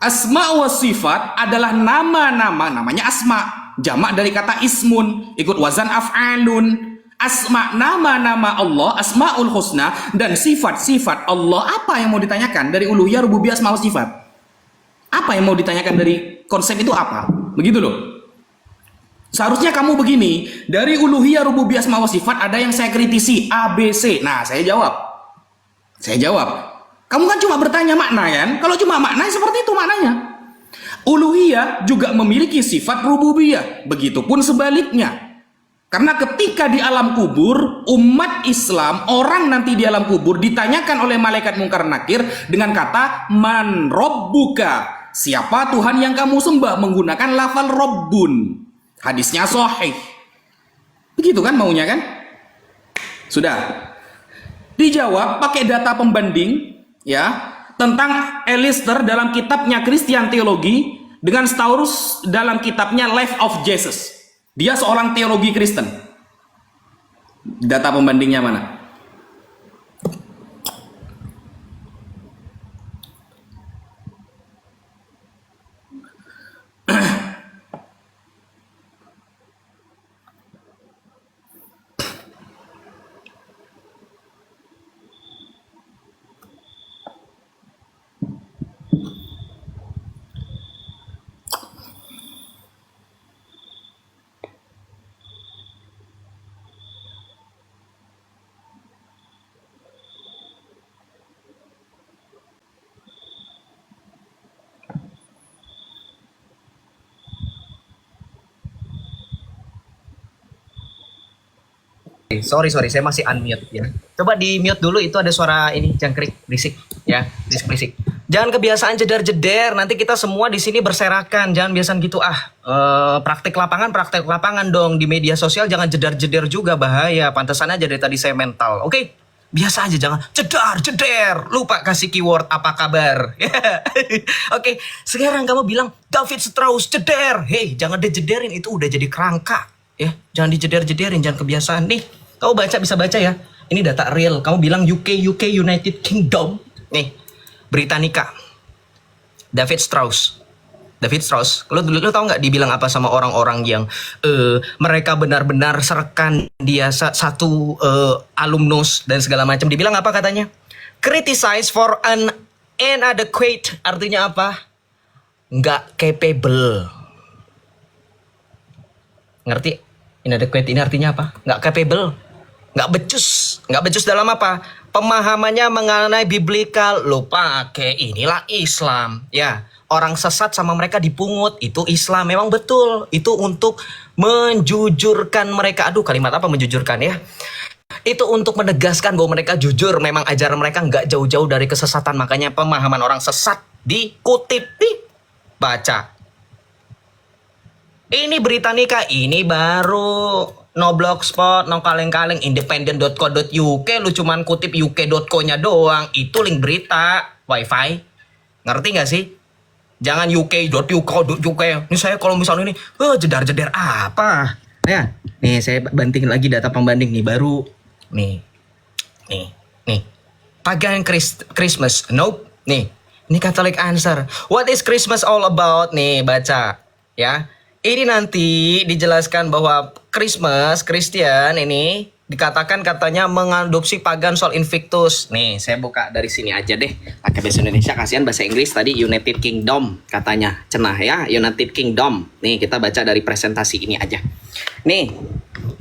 Asma wa sifat adalah nama-nama, namanya asma. Jamak dari kata ismun, ikut wazan af'alun. Asma, nama-nama Allah, asmaul husna, dan sifat-sifat Allah. Apa yang mau ditanyakan dari uluhiyah, rububiyah, asma wa sifat? Apa yang mau ditanyakan dari konsep itu apa? Begitu loh. Seharusnya kamu begini, dari uluhiyah, rububiyah, asma wa sifat ada yang saya kritisi, A, B, C. Nah, saya jawab. Kamu kan cuma bertanya makna kan? Kalau cuma makna seperti itu maknanya. Uluhiyah juga memiliki sifat rububiyah. Begitupun sebaliknya. Karena ketika di alam kubur, umat Islam, orang nanti di alam kubur ditanyakan oleh malaikat mungkar nakir dengan kata man robbuka. Siapa Tuhan yang kamu sembah? Menggunakan lafal robbun. Hadisnya sahih. Begitu kan maunya kan? Sudah. Dijawab pakai data pembanding ya tentang Alistair dalam kitabnya Christian Theology dengan Staurus dalam kitabnya Life of Jesus. Dia seorang teologi Kristen. Data pembandingnya mana? Sorry, saya masih unmute ya. Coba di mute dulu, itu ada suara ini jangkrik berisik ya, berisik. Jangan kebiasaan jedar-jeder, nanti kita semua di sini berserakan. Jangan biasa gitu praktek lapangan dong di media sosial, jangan jedar-jeder juga, bahaya. Pantesan aja dari tadi saya mental. Oke? Biasa aja, jangan jedar-jeder. Lupa kasih keyword apa kabar. Oke, sekarang kamu bilang David Strauss jeder. Hei, jangan dijederin, itu udah jadi kerangka. Ya, jangan dijeder-jederin, jangan kebiasaan nih. Kamu bisa baca ya. Ini data real. Kamu bilang UK United Kingdom. Nih, Britannica. David Strauss. Lu tahu nggak dibilang apa sama orang-orang yang mereka benar-benar serkan dia satu alumnus dan segala macam. Dibilang apa katanya? Criticize for an inadequate. Artinya apa? Nggak capable. Ngerti? Inadequate ini artinya apa? Nggak capable. Nggak becus dalam apa? Pemahamannya mengenai biblical. Lo pakai inilah Islam. Ya, orang sesat sama mereka dipungut. Itu Islam, memang betul. Itu untuk menjujurkan mereka. Aduh, kalimat apa menjujurkan ya? Itu untuk menegaskan bahwa mereka jujur. Memang ajaran mereka nggak jauh-jauh dari kesesatan. Makanya pemahaman orang sesat dikutip. Baca. Ini Britannica, ini baru no blogspot, no kaleng-kaleng, independent.co.uk, lu cuman kutip uk.co-nya doang, itu link berita, wifi, ngerti gak sih? Jangan uk.uk, ini saya kalau misalnya ini, jedar-jedar apa? Ya, nih saya banting lagi data pembanding nih, baru, nih, pagan Christmas, nope, nih, ini Catholic answer, what is Christmas all about? Nih, baca, ya. Ini nanti dijelaskan bahwa Christian ini dikatakan katanya mengadopsi pagan Sol Invictus. Nih, saya buka dari sini aja deh. Pakai bahasa Indonesia, kasihan bahasa Inggris tadi United Kingdom katanya. Cenah ya, United Kingdom. Nih, kita baca dari presentasi ini aja. Nih,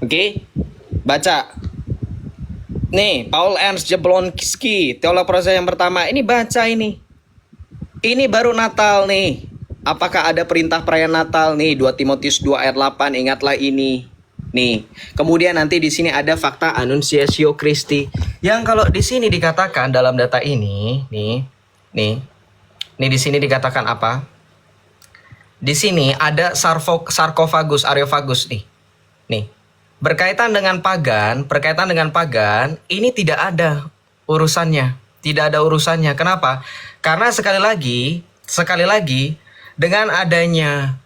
oke. Baca. Nih, Paul Ernst Jablonski, teolog proses yang pertama. Ini baca ini. Ini baru Natal nih. Apakah ada perintah perayaan Natal nih? 2 Timotius 2 ayat 8, ingatlah ini. Nih, kemudian nanti di sini ada fakta Annunciatio Christi. Yang kalau di sini dikatakan dalam data ini, nih di sini dikatakan apa? Di sini ada sarkofagus, areofagus nih. Nih, berkaitan dengan pagan, ini tidak ada urusannya. Kenapa? Karena sekali lagi dengan adanya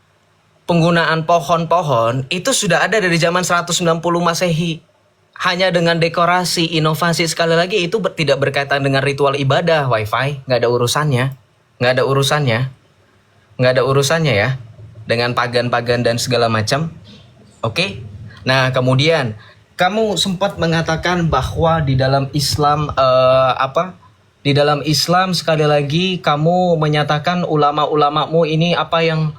penggunaan pohon-pohon itu sudah ada dari zaman 190 Masehi. Hanya dengan dekorasi, inovasi, sekali lagi itu tidak berkaitan dengan ritual ibadah, wifi, nggak ada urusannya. nggak ada urusannya ya dengan pagan-pagan dan segala macam. Oke? Nah, kemudian kamu sempat mengatakan bahwa di dalam Islam Di dalam Islam sekali lagi kamu menyatakan ulama-ulamamu ini apa yang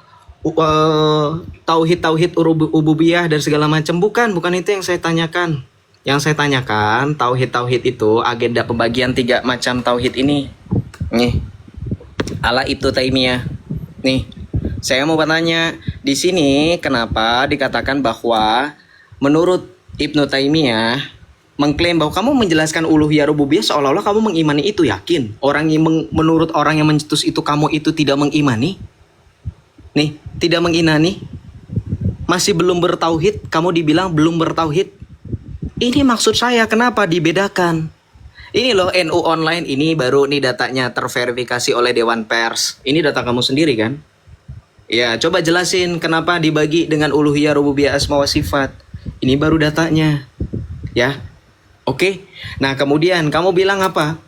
tauhid ububiyah dan segala macam. Bukan itu yang saya tanyakan. Yang saya tanyakan tauhid itu agenda pembagian 3 macam tauhid ini. Nih. Ala Ibnu Taimiyah. Nih, saya mau bertanya, di sini kenapa dikatakan bahwa menurut Ibnu Taimiyah mengklaim bahwa kamu menjelaskan uluhiyah rububiyah seolah-olah kamu mengimani itu, yakin? Menurut orang yang mencetus itu kamu itu tidak mengimani? Nih, tidak mengimani? Masih belum bertauhid, kamu dibilang belum bertauhid. Ini maksud saya kenapa dibedakan? Ini loh NU online, ini baru nih datanya terverifikasi oleh Dewan Pers. Ini data kamu sendiri kan? Ya, coba jelasin kenapa dibagi dengan uluhiyah rububiyah asma wa sifat. Ini baru datanya. Ya. Oke. Nah, kemudian kamu bilang apa?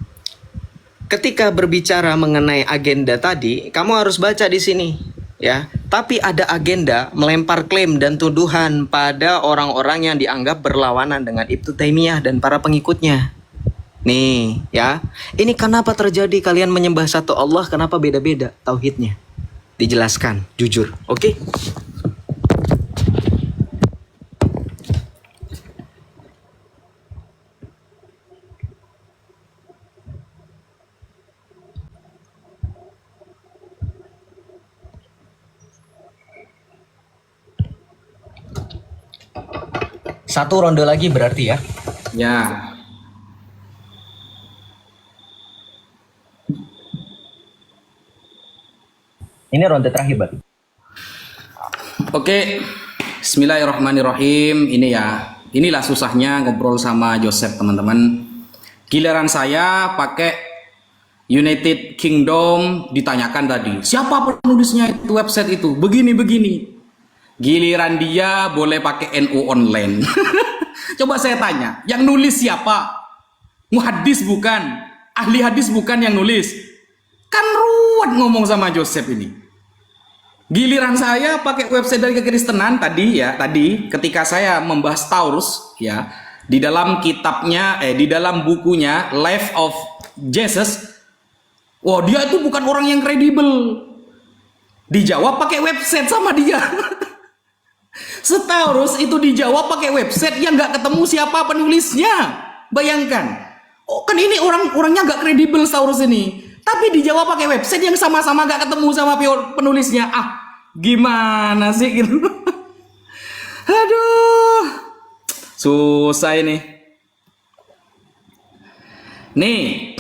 Ketika berbicara mengenai agenda tadi, kamu harus baca di sini, ya. Tapi ada agenda melempar klaim dan tuduhan pada orang-orang yang dianggap berlawanan dengan Ibnu Taimiyah dan para pengikutnya. Nih, ya. Ini kenapa terjadi kalian menyembah satu Allah, kenapa beda-beda tauhidnya? Dijelaskan, jujur. Oke? Satu ronde lagi berarti ya. Ya. Ini ronde terakhir, Bang. Oke. Bismillahirrahmanirrahim. Ini ya. Inilah susahnya ngobrol sama Joseph, teman-teman. Giliran saya pakai United Kingdom ditanyakan tadi, siapa penulisnya itu website itu? Begini. Giliran dia boleh pakai NU online. Coba saya tanya, yang nulis siapa? Muhaddis bukan? Ahli hadis bukan yang nulis? Kan ruwet ngomong sama Joseph ini. Giliran saya pakai website dari kekristenan tadi ketika saya membahas Taurus ya, di dalam kitabnya di dalam bukunya Life of Jesus. Wah, dia itu bukan orang yang kredibel. Dijawab pakai website sama dia. Setaurus itu dijawab pakai website yang nggak ketemu siapa penulisnya. Bayangkan. Oh, kan ini orangnya nggak kredibel Taurus ini. Tapi dijawab pakai website yang sama-sama nggak ketemu sama penulisnya. Ah, gimana sih gitu? Aduh, susah ini. Nih,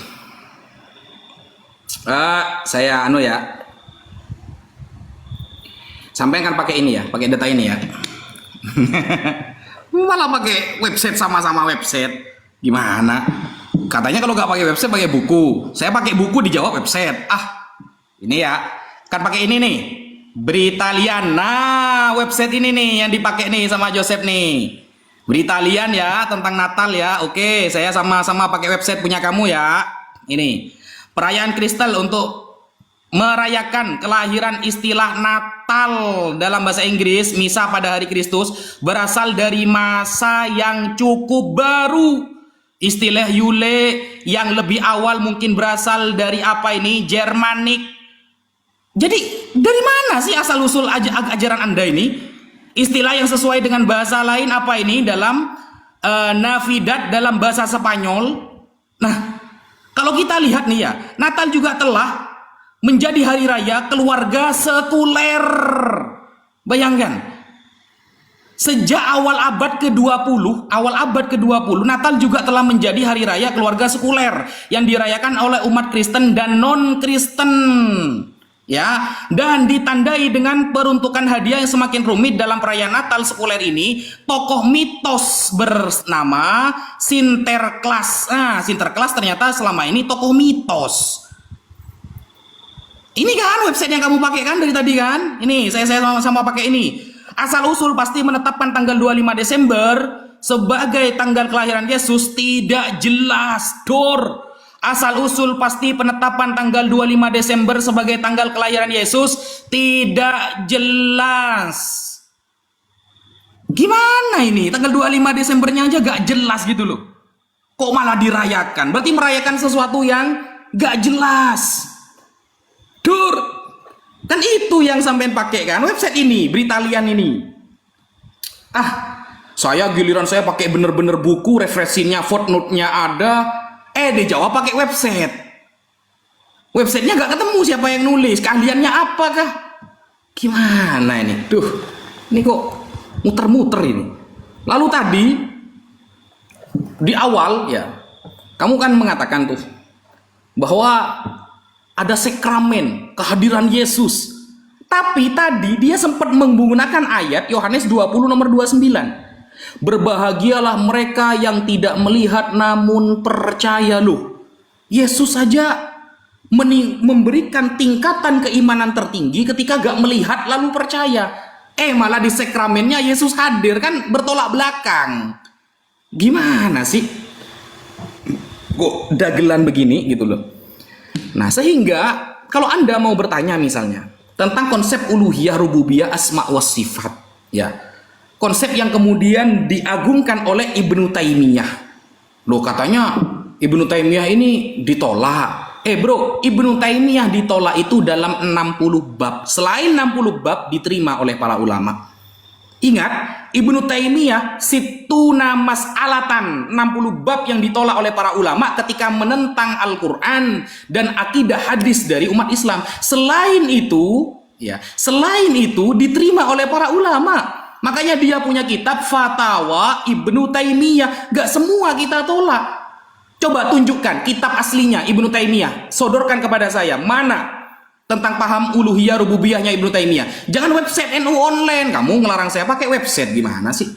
saya ya. Sampai kan pakai ini ya, pakai data ini ya. Malah pakai website sama-sama website. Gimana? Katanya kalau nggak pakai website pakai buku. Saya pakai buku dijawab website. Ah, ini ya. Kan pakai ini nih. Britalian. Nah, website ini nih yang dipakai nih sama Joseph nih. Britalian ya, tentang Natal ya. Oke, saya sama-sama pakai website punya kamu ya. Ini. Perayaan Kristen untuk merayakan kelahiran istilah Natal dalam bahasa Inggris, misa pada hari Kristus, berasal dari masa yang cukup baru. Istilah Yule yang lebih awal mungkin berasal dari apa ini? Germanik. Jadi dari mana sih asal usul ajaran Anda ini? Istilah yang sesuai dengan bahasa lain apa ini? Dalam Navidad dalam bahasa Spanyol. Nah, kalau kita lihat nih ya, Natal juga telah menjadi hari raya keluarga sekuler. Bayangkan. Sejak awal abad ke-20, Natal juga telah menjadi hari raya keluarga sekuler yang dirayakan oleh umat Kristen dan non-Kristen. Ya, dan ditandai dengan peruntukan hadiah yang semakin rumit dalam perayaan Natal sekuler ini, tokoh mitos bernama Sinterklas. Nah, Sinterklas ternyata selama ini tokoh mitos. Ini kan website yang kamu pakai kan dari tadi kan? Ini saya sama-sama pakai ini. Asal usul pasti menetapkan tanggal 25 Desember sebagai tanggal kelahiran Yesus tidak jelas, Dor. Asal-usul pasti penetapan tanggal 25 Desember sebagai tanggal kelahiran Yesus tidak jelas. Gimana ini? Tanggal 25 Desembernya aja gak jelas gitu loh. Kok malah dirayakan? Berarti merayakan sesuatu yang gak jelas. Dur, kan itu yang sampean pakai kan? Website ini, Britalian ini. Saya giliran saya pakai bener-bener buku, referensinya, footnote-nya ada. Dijawab pakai website. Websitenya gak ketemu siapa yang nulis, keahliannya apakah? Gimana ini? Duh, ini kok muter-muter ini. Lalu tadi di awal ya, kamu kan mengatakan tuh bahwa ada sakramen kehadiran Yesus. Tapi tadi dia sempat menggunakan ayat Yohanes 20 nomor 29. Berbahagialah mereka yang tidak melihat namun percaya loh. Yesus saja memberikan tingkatan keimanan tertinggi ketika gak melihat lalu percaya. Malah di sakramennya Yesus hadir, kan bertolak belakang. Gimana sih? Kok dagelan begini gitu loh. Nah, sehingga kalau Anda mau bertanya misalnya tentang konsep uluhiyah, rububiyah, asma wa sifat, ya. Konsep yang kemudian diagungkan oleh Ibnu Taimiyah. Loh, katanya Ibnu Taimiyah ini ditolak. Bro, Ibnu Taimiyah ditolak itu dalam 60 bab. Selain 60 bab diterima oleh para ulama. Ingat, Ibnu Taimiyah situna mas'alatan, 60 bab yang ditolak oleh para ulama ketika menentang Al-Quran dan akidah hadis dari umat Islam. Selain itu diterima oleh para ulama. Makanya dia punya kitab Fatawa Ibnu Taimiyah. Gak semua kita tolak. Coba tunjukkan kitab aslinya Ibnu Taimiyah. Sodorkan kepada saya. Mana tentang paham uluhiyah rububiyahnya Ibnu Taimiyah. Jangan website NU online. Kamu ngelarang saya pakai website. Gimana sih?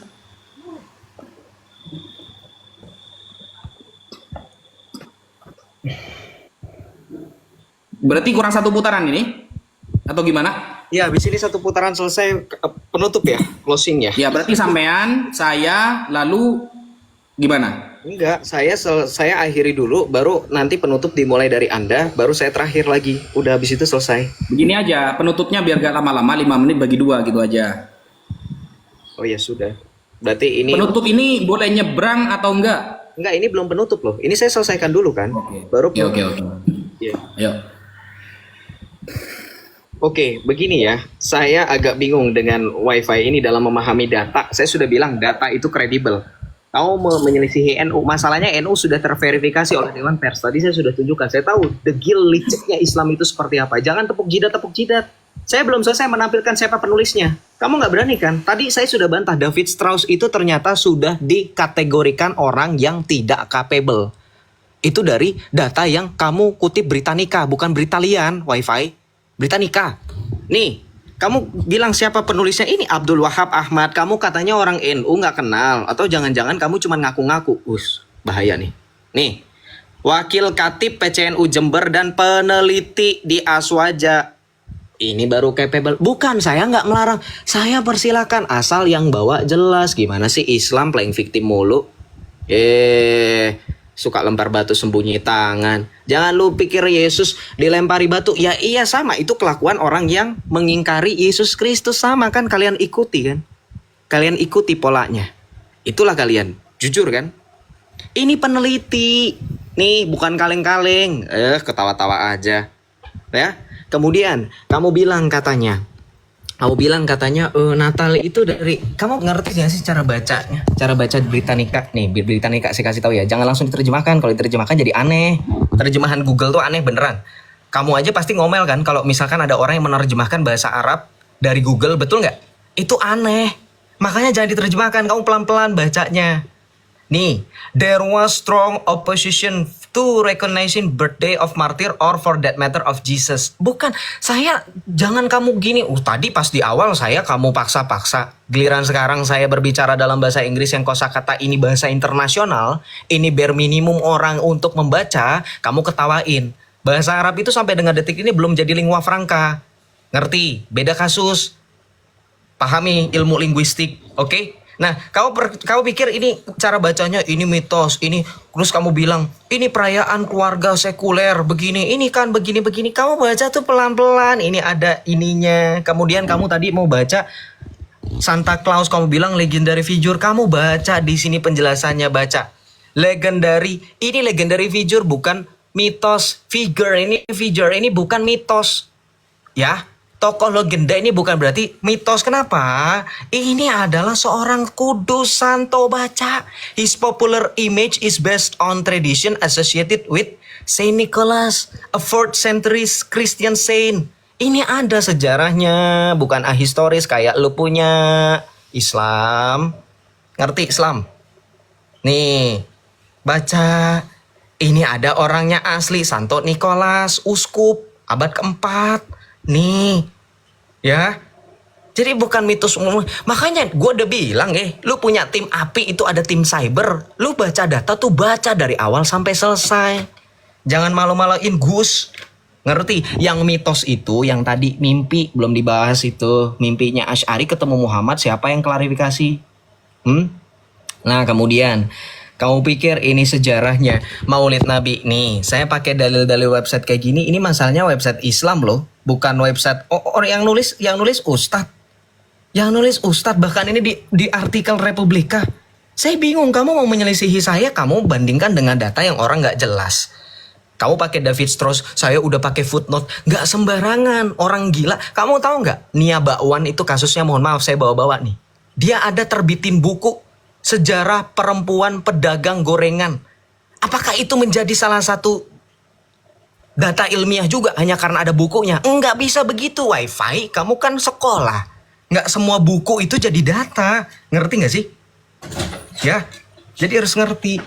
Berarti kurang satu putaran ini? Atau gimana? Ya, habis ini satu putaran selesai, penutup ya, closing ya. Ya, berarti sampean, saya, lalu gimana? Enggak, saya akhiri dulu, baru nanti penutup dimulai dari Anda, baru saya terakhir lagi. Udah habis itu selesai. Begini aja, penutupnya biar gak lama-lama, 5 menit bagi 2 gitu aja. Oh ya sudah. Berarti ini penutup ini boleh nyebrang atau enggak? Enggak, ini belum penutup loh. Ini saya selesaikan dulu kan. Baru Oke. Iya. Ayo. Oke, begini ya. Saya agak bingung dengan WiFi ini dalam memahami data. Saya sudah bilang data itu kredibel. Kamu menyelisihi NU. Masalahnya NU sudah terverifikasi oleh Dewan Pers. Tadi saya sudah tunjukkan. Saya tahu degil liciknya Islam itu seperti apa. Jangan tepuk jidat. Saya belum selesai menampilkan siapa penulisnya. Kamu nggak berani kan? Tadi saya sudah bantah. David Strauss itu ternyata sudah dikategorikan orang yang tidak capable. Itu dari data yang kamu kutip Britannica, bukan Britalian, WiFi. Britannica. Nih, kamu bilang siapa penulisnya? Ini Abdul Wahab Ahmad. Kamu katanya orang NU nggak kenal. Atau jangan-jangan kamu cuma ngaku-ngaku. Bahaya nih. Nih, Wakil Katib PCNU Jember dan peneliti di Aswaja. Ini baru capable. Bukan, saya nggak melarang. Saya persilakan. Asal yang bawa jelas. Gimana sih Islam playing victim mulu? Suka lempar batu sembunyi tangan. Jangan lu pikir Yesus dilempari batu. Ya iya sama. Itu kelakuan orang yang mengingkari Yesus Kristus. Sama kan, kalian ikuti kan. Kalian ikuti polanya. Itulah kalian. Jujur kan. Ini peneliti. Nih bukan kaleng-kaleng. Ketawa-tawa aja. Ya. Kemudian kamu bilang katanya Natal itu dari, kamu ngerti gak sih cara bacanya? Cara baca Britannica nih, Britannica saya kasih tahu ya. Jangan langsung diterjemahkan. Kalau diterjemahkan jadi aneh. Terjemahan Google tuh aneh beneran. Kamu aja pasti ngomel kan kalau misalkan ada orang yang menerjemahkan bahasa Arab dari Google, betul nggak? Itu aneh. Makanya jangan diterjemahkan. Kamu pelan-pelan bacanya. Nih, there was strong opposition to recognizing birthday of martyr or for that matter of Jesus. Bukan, jangan kamu gini. Tadi pas di awal kamu paksa-paksa. Giliran sekarang saya berbicara dalam bahasa Inggris yang kosakata ini bahasa internasional, ini bare minimum orang untuk membaca, kamu ketawain. Bahasa Arab itu sampai dengan detik ini belum jadi lingua franca. Ngerti? Beda kasus. Pahami ilmu linguistik, oke? Nah, kamu pikir ini cara bacanya ini mitos, ini terus kamu bilang ini perayaan keluarga sekuler begini, ini kan begini-begini. Kamu baca tuh pelan-pelan, ini ada ininya. Kemudian kamu tadi mau baca Santa Claus, kamu bilang legendary figure, kamu baca di sini penjelasannya, baca legendary. Ini legendary figure bukan mitos, figure ini bukan mitos. Ya, tokoh legenda ini bukan berarti mitos. Kenapa? Ini adalah seorang kudus santo, baca. His popular image is based on tradition associated with Saint Nicholas, a 4th century Christian saint. Ini ada sejarahnya, bukan ahistoris kayak lu punya Islam. Ngerti Islam? Nih, baca. Ini ada orangnya asli, Santo Nicholas, uskup abad keempat. Nih, ya. Jadi bukan mitos umum. Makanya gue udah bilang lu punya tim API itu ada tim cyber. Lu baca data tuh baca dari awal sampai selesai. Jangan malu-maluin Gus. Ngerti? Yang mitos itu yang tadi mimpi belum dibahas itu. Mimpinya Asy'ari ketemu Muhammad, siapa yang klarifikasi? Nah, kemudian kamu pikir ini sejarahnya Maulid Nabi nih. Saya pakai dalil-dalil website kayak gini. Ini masalahnya website Islam loh, bukan website orang yang nulis Ustadz. Yang nulis Ustadz, bahkan ini di artikel Republika. Saya bingung, kamu mau menyelisihi saya, kamu bandingkan dengan data yang orang nggak jelas. Kamu pakai David Strauss, saya udah pakai footnote, nggak sembarangan, orang gila. Kamu tahu nggak? Nia Bakwan itu kasusnya, mohon maaf saya bawa-bawa nih. Dia ada terbitin buku sejarah perempuan pedagang gorengan. Apakah itu menjadi salah satu data ilmiah juga hanya karena ada bukunya? Nggak bisa begitu, wifi. Kamu kan sekolah. Nggak semua buku itu jadi data. Ngerti nggak sih? Ya, jadi harus ngerti.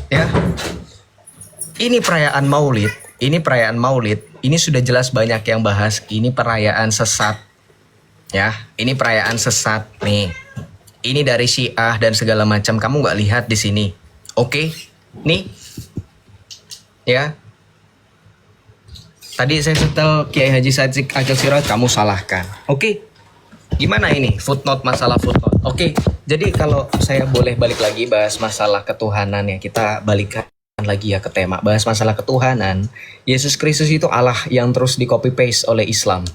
Ya. Ini perayaan Maulid. Ini sudah jelas banyak yang bahas. Ini perayaan sesat. Ya, ini perayaan sesat nih. Ini dari Syiah dan segala macam. Kamu nggak lihat di sini. Oke, nih. Ya. Tadi saya setel Kiai Haji Said Akil Siraj, kamu salahkan. Oke. Gimana ini? Footnote, masalah footnote. Oke. Jadi kalau saya boleh balik lagi bahas masalah ketuhanan ya. Kita balikan lagi ya ke tema. Bahas masalah ketuhanan. Yesus Kristus itu Allah yang terus di copy paste oleh Islam.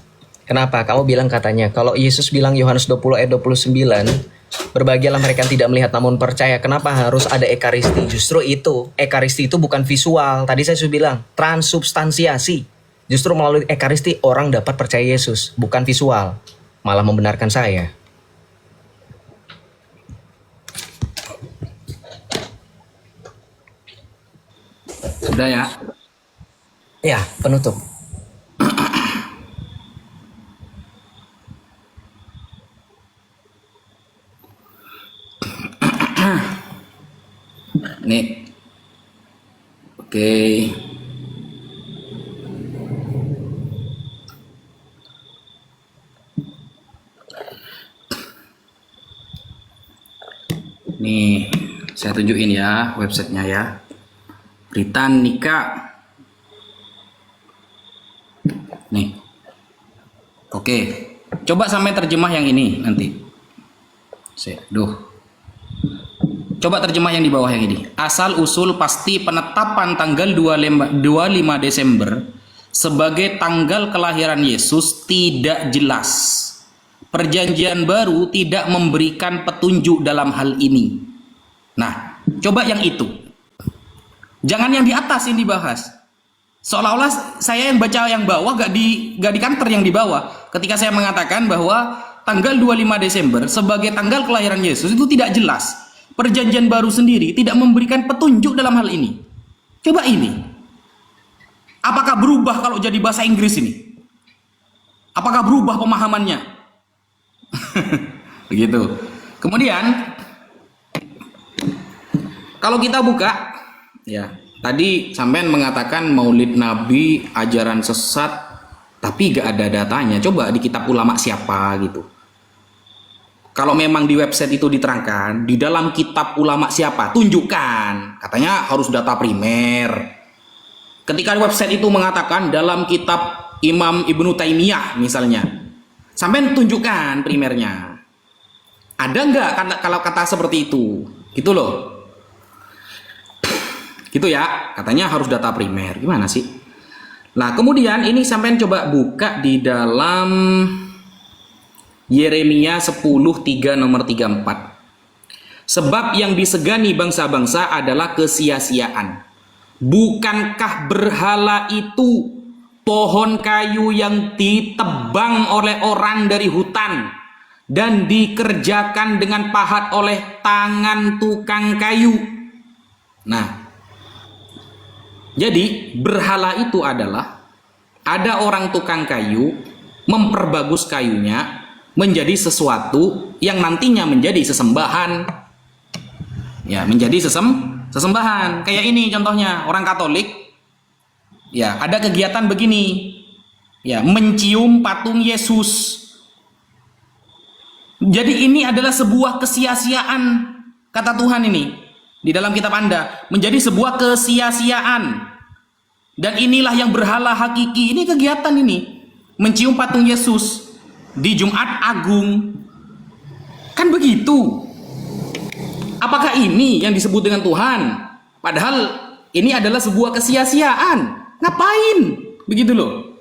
Kenapa? Kamu bilang katanya, kalau Yesus bilang Yohanes 20 ayat 29, berbahagialah mereka yang tidak melihat namun percaya. Kenapa harus ada ekaristi? Justru itu, ekaristi itu bukan visual. Tadi saya sudah bilang, transubstansiasi. Justru melalui ekaristi orang dapat percaya Yesus, bukan visual. Malah membenarkan saya. Sudah ya? Ya, penutup. Nih. Oke. Nih, saya tunjukin ya websitenya ya. Britannica. Nih. Oke. Coba sampai terjemah yang ini nanti. Coba terjemah yang di bawah yang ini. Asal usul pasti penetapan tanggal 25 Desember sebagai tanggal kelahiran Yesus tidak jelas. Perjanjian baru tidak memberikan petunjuk dalam hal ini. Nah, coba yang itu. Jangan yang di atas yang dibahas. Seolah-olah saya yang baca yang bawah gak di counter yang di bawah. Ketika saya mengatakan bahwa tanggal 25 Desember sebagai tanggal kelahiran Yesus itu tidak jelas. Perjanjian baru sendiri tidak memberikan petunjuk dalam hal ini. Coba ini. Apakah berubah kalau jadi bahasa Inggris ini? Apakah berubah pemahamannya? Begitu. Kemudian kalau kita buka ya, tadi sampean mengatakan Maulid Nabi ajaran sesat tapi gak ada datanya. Coba di kitab ulama siapa gitu. Kalau memang di website itu diterangkan, di dalam kitab ulama siapa? Tunjukkan. Katanya harus data primer. Ketika website itu mengatakan dalam kitab Imam Ibnu Taimiyah misalnya, sampai tunjukkan primernya. Ada nggak kalau kata seperti itu? Gitu loh. Gitu ya, katanya harus data primer. Gimana sih? Nah, kemudian ini sampean coba buka di dalam Yeremia 10:3 nomor 34. Sebab yang disegani bangsa-bangsa adalah kesia-siaan. Bukankah berhala itu pohon kayu yang ditebang oleh orang dari hutan dan dikerjakan dengan pahat oleh tangan tukang kayu? Nah, jadi berhala itu adalah ada orang tukang kayu memperbagus kayunya menjadi sesuatu yang nantinya menjadi sesembahan. Ya, menjadi sesembahan. Kayak ini contohnya, orang Katolik ya, ada kegiatan begini. Ya, mencium patung Yesus. Jadi ini adalah sebuah kesia-siaan, kata Tuhan ini di dalam kitab Anda, menjadi sebuah kesia-siaan. Dan inilah yang berhala hakiki. Ini kegiatan ini, mencium patung Yesus di Jumat Agung. Kan begitu. Apakah ini yang disebut dengan Tuhan? Padahal ini adalah sebuah kesia-siaan. Ngapain? Begitu loh.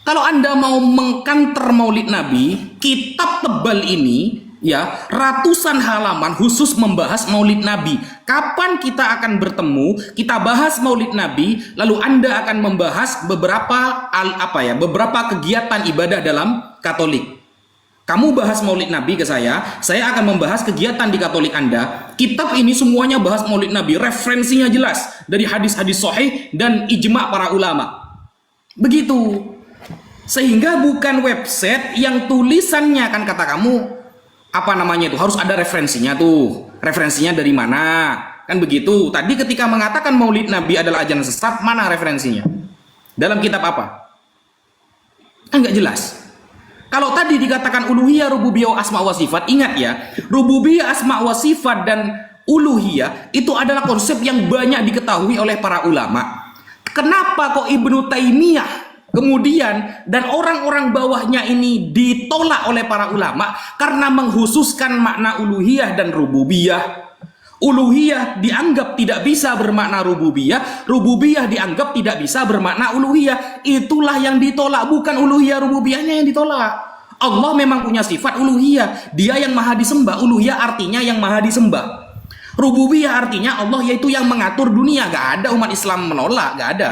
Kalau Anda mau mengkanter Maulid Nabi, kitab tebal ini ya, ratusan halaman khusus membahas Maulid Nabi. Kapan kita akan bertemu, kita bahas Maulid Nabi, lalu Anda akan membahas beberapa kegiatan ibadah dalam Katolik. Kamu bahas Maulid Nabi ke saya akan membahas kegiatan di Katolik Anda. Kitab ini semuanya bahas Maulid Nabi, referensinya jelas dari hadis-hadis sahih dan ijma' para ulama. Begitu. Sehingga bukan website yang tulisannya, kan kata kamu, apa namanya itu, harus ada referensinya tuh. Referensinya dari mana? Kan begitu. Tadi ketika mengatakan Maulid Nabi adalah ajaran sesat, mana referensinya? Dalam kitab apa? Kan nggak jelas. Kalau tadi dikatakan uluhiyah, rububiyah, asma wa sifat, ingat ya, rububiyah, asma wa sifat dan uluhiyah itu adalah konsep yang banyak diketahui oleh para ulama. Kenapa kok Ibnu Taimiyah kemudian dan orang-orang bawahnya ini ditolak oleh para ulama? Karena menghususkan makna uluhiyah dan rububiyah. Uluhiyah dianggap tidak bisa bermakna rububiyah, rububiyah dianggap tidak bisa bermakna uluhiyah. Itulah yang ditolak, bukan uluhiyah rububiyahnya yang ditolak. Allah memang punya sifat uluhiyah, Dia yang maha disembah. Uluhiyah artinya yang maha disembah. Rububiyah artinya Allah yaitu yang mengatur dunia. Gak ada umat Islam menolak, gak ada.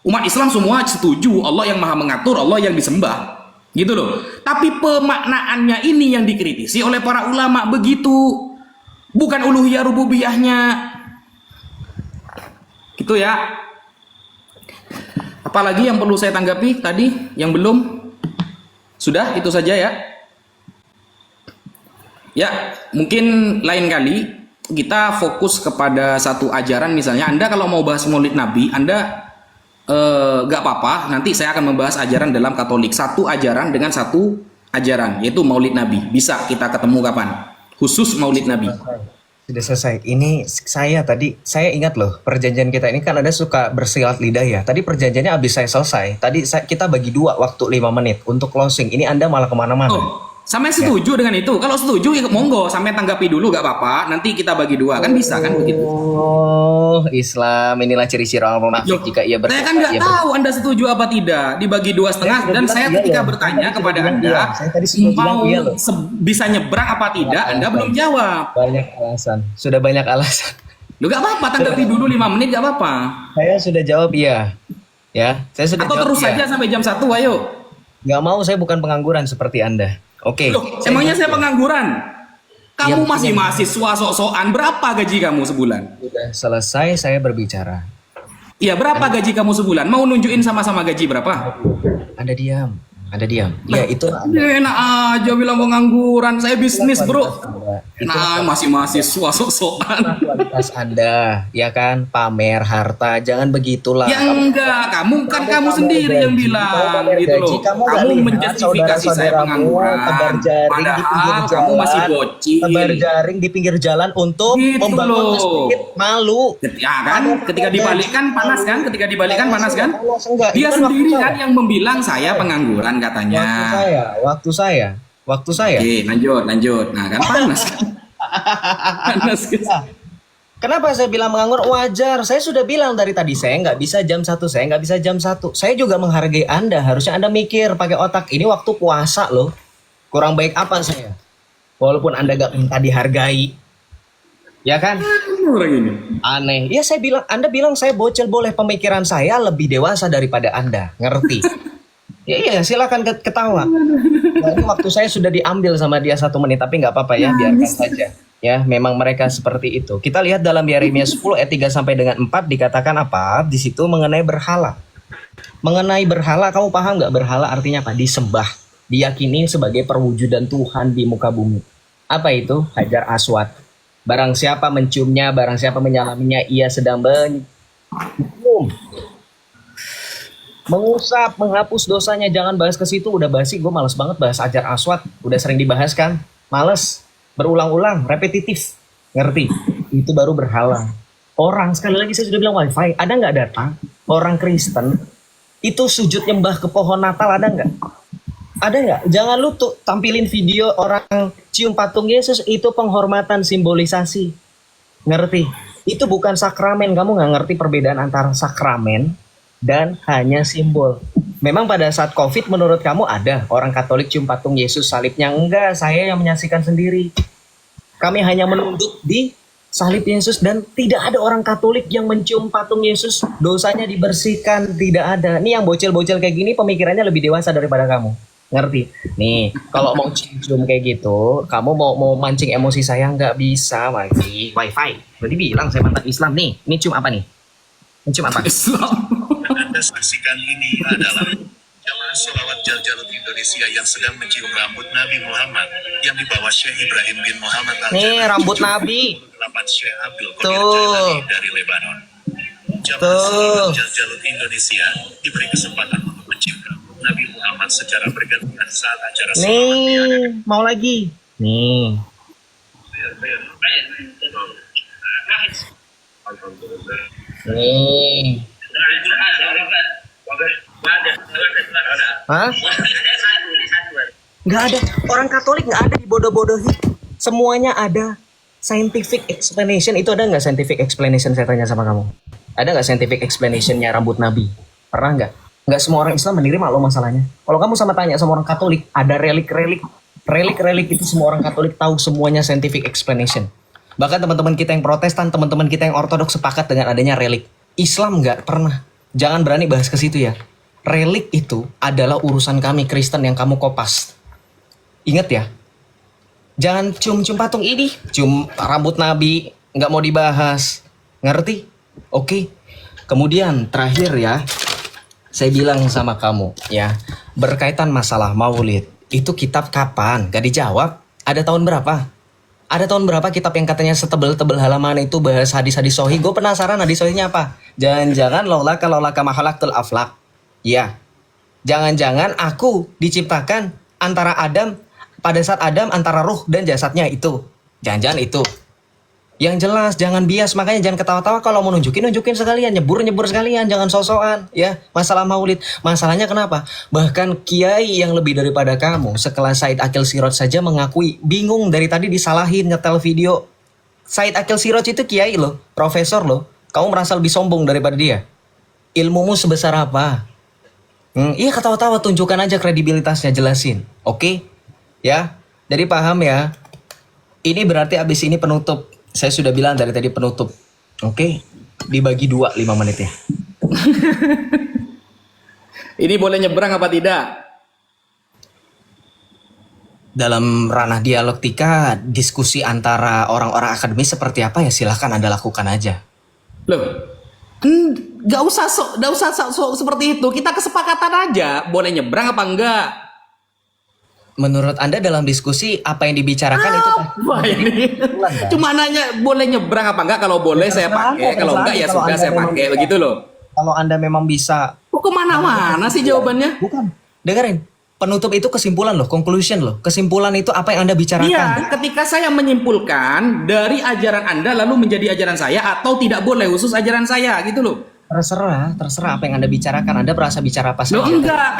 Umat Islam semua setuju Allah yang maha mengatur, Allah yang disembah. Gitu loh. Tapi pemaknaannya ini yang dikritisi oleh para ulama, begitu. Bukan uluhiyah rububiyahnya. Gitu ya. Apalagi yang perlu saya tanggapi tadi yang belum? Sudah, itu saja ya. Ya, mungkin lain kali kita fokus kepada satu ajaran. Misalnya Anda kalau mau bahas Maulid Nabi, Anda gak apa-apa, nanti saya akan membahas ajaran dalam Katolik. Satu ajaran dengan satu ajaran, yaitu Maulid Nabi. Bisa kita ketemu kapan? Khusus Maulid Nabi. Sudah selesai. Ini saya ingat loh, perjanjian kita ini kan ada suka bersilat lidah ya. Tadi perjanjiannya habis saya selesai. Tadi kita bagi dua waktu 5 menit untuk closing. Ini Anda malah kemana-mana. Oh, sampai setuju dengan itu? Kalau setuju ya monggo, sampai tanggapi dulu gak apa-apa. Nanti kita bagi dua, kan bisa kan begitu? Oh, Islam inilah ciri-ciri orang munafik jika ia berkata. Saya kan nggak tahu Anda setuju apa tidak. Dibagi 2,5 dan saya ketika bertanya kepada Anda mau bisa nyebrang apa tidak, Anda belum jawab. Banyak alasan. Sudah banyak alasan. Lu gak apa-apa, tanggapi dulu 5 menit gak apa-apa. Saya sudah jawab iya. Ya, saya sudah Atau jawab terus saja sampai jam 1, ayo. Nggak mau, saya bukan pengangguran seperti Anda. Oke. Loh, emangnya saya pengangguran? Kamu masih mahasiswa sok-sokan. Berapa gaji kamu sebulan? Sudah selesai saya berbicara. Iya, berapa gaji kamu sebulan? Mau nunjukin sama-sama gaji berapa? Anda diam. Ya itu enak aja bilang pengangguran. Saya bisnis, bro. Nah, masih mahasiswa sok-sokan. kualitas Anda, ya kan? Pamer harta, jangan begitulah. Ya enggak, kamu sendiri yang bilang gitu loh. Kamu menjustifikasi saya pengangguran. Padahal kamu masih bocil. Tebar jaring di pinggir jalan untuk gitu membangun masjid. Malu. Ya kan? Ketika dibalikkan panas kan? Dia Itu sendiri waktu kan yang membilang saya pengangguran katanya. Waktu saya. waktu saya. Oke, lanjut. Nah, kan panas kan? Panas kan? Kenapa saya bilang menganggur? Wajar. Saya sudah bilang dari tadi, saya nggak bisa jam 1, saya nggak bisa jam 1. Saya juga menghargai Anda. Harusnya Anda mikir pakai otak. Ini waktu puasa loh. Kurang baik apa saya? Walaupun Anda nggak minta dihargai. Ya kan? Orang ini. Aneh. Ya saya bilang, Anda bilang saya bocil, boleh. Pemikiran saya lebih dewasa daripada Anda. Ngerti? Ya iya, silakan ketawa. Nah, ini waktu saya sudah diambil sama dia 1 menit, tapi nggak apa-apa ya, biarkan saja. Ya, memang mereka seperti itu. Kita lihat dalam Yeremia 10 ayat 3 sampai dengan 4 dikatakan apa? Di situ mengenai berhala. Mengenai berhala, kamu paham nggak berhala artinya apa? Disembah, diyakini sebagai perwujudan Tuhan di muka bumi. Apa itu? Hajar Aswad. Barang siapa menciumnya, barang siapa menyalaminya, ia sedang mencium, mengusap, menghapus dosanya. Jangan bahas ke situ, udah basi. Gue males banget bahas Hajar Aswad. Udah sering dibahas kan? Males. Berulang-ulang, repetitif. Ngerti? Itu baru berhala. Orang, sekali lagi saya sudah bilang wifi, ada nggak datang? Orang Kristen, itu sujud nyembah ke pohon Natal, ada nggak? Ada nggak? Jangan lu tuh tampilin video orang cium patung Yesus, itu penghormatan, simbolisasi. Ngerti? Itu bukan sakramen. Kamu nggak ngerti perbedaan antara sakramen dan hanya simbol. Memang pada saat COVID menurut kamu ada orang Katolik cium patung Yesus, salibnya? Enggak, saya yang menyaksikan sendiri. Kami hanya menunduk di salib Yesus dan tidak ada orang Katolik yang mencium patung Yesus, dosanya dibersihkan, tidak ada. Nih yang bocil-bocil kayak gini pemikirannya lebih dewasa daripada kamu. Ngerti? Nih, kalau mau cium kayak gitu, kamu mau mancing emosi saya, nggak bisa, wifi. Berarti bilang saya mantan Islam nih. Ini cium apa nih? Ini cium apa? Islam. Anda saksikan ini adalah jamaah sholawat Jaljalut Indonesia yang sedang mencium rambut Nabi Muhammad yang dibawa Syekh Ibrahim bin Muhammad Nih rambut Nabi. 8 Syekh Abdul Qadir Tuh. Jailani dari Lebanon. Jamaah sholawat Jaljalut Indonesia diberi kesempatan untuk mencium rambut Nabi Muhammad secara bergantian saat acara sholawat diadakan. Nih, mau lagi. Nih. Nih. Hah? Nggak ada. Orang Katolik nggak ada dibodoh-bodohi. Semuanya ada. Scientific explanation. Itu ada nggak scientific explanation, saya tanya sama kamu? Ada nggak scientific explanationnya rambut Nabi? Pernah nggak? Nggak semua orang Islam menerima loh masalahnya. Kalau kamu sama tanya sama orang Katolik, ada relik-relik. Relik-relik itu semua orang Katolik tahu semuanya scientific explanation. Bahkan teman-teman kita yang Protestan, teman-teman kita yang Ortodoks sepakat dengan adanya relik. Islam nggak pernah. Jangan berani bahas ke situ ya. Relik itu adalah urusan kami Kristen yang kamu kopas. Ingat ya. Jangan cium-cium patung ini, cium rambut Nabi, nggak mau dibahas. Ngerti? Oke. Kemudian terakhir ya, saya bilang sama kamu ya, berkaitan masalah Maulid. Itu kitab kapan? Gak dijawab. Ada tahun berapa? Ada tahun berapa kitab yang katanya setebel-tebel halaman itu bahas hadis-hadis sohi? Gue penasaran hadis sohinya apa? Jangan-jangan laulaka mahalaktul aflak. Ya. Jangan-jangan aku diciptakan antara Adam, pada saat Adam antara ruh dan jasadnya itu. Jangan-jangan itu. Yang jelas jangan bias, makanya jangan ketawa-tawa kalau mau nunjukin sekalian, nyebur sekalian, jangan sosokan ya. Masalah Maulid, masalahnya kenapa? Bahkan kiai yang lebih daripada kamu, sekelas Said Akil Siraj saja mengakui bingung dari tadi disalahin nyetel video. Said Akil Siraj itu kiai loh, profesor loh. Kamu merasa lebih sombong daripada dia? Ilmumu sebesar apa? Iya ketawa-tawa, tunjukkan aja kredibilitasnya, jelasin. Oke? Ya, jadi paham ya. Ini berarti abis ini penutup. Saya sudah bilang dari tadi penutup. Oke, dibagi 2 5 menit ya. Ini boleh nyebrang apa tidak? Dalam ranah dialektika, diskusi antara orang-orang akademis seperti apa ya silahkan Anda lakukan aja. Loh, nggak usah sok seperti itu. Kita kesepakatan aja. Boleh nyebrang apa enggak? Menurut Anda dalam diskusi apa yang dibicarakan itu Wah ini cuma nanya boleh nyebrang apa enggak. Kalau boleh saya pakai, kalau enggak ya sudah saya pakai begitu loh. Kalau Anda memang bisa. Kok kemana-mana sih jawabannya? Bukan. Dengerin. Penutup itu kesimpulan loh, conclusion loh. Kesimpulan itu apa yang Anda bicarakan. Iya, ketika saya menyimpulkan dari ajaran Anda lalu menjadi ajaran saya atau tidak boleh khusus ajaran saya gitu loh. Terserah apa yang Anda bicarakan. Anda berasa bicara apa Loh saja. enggak,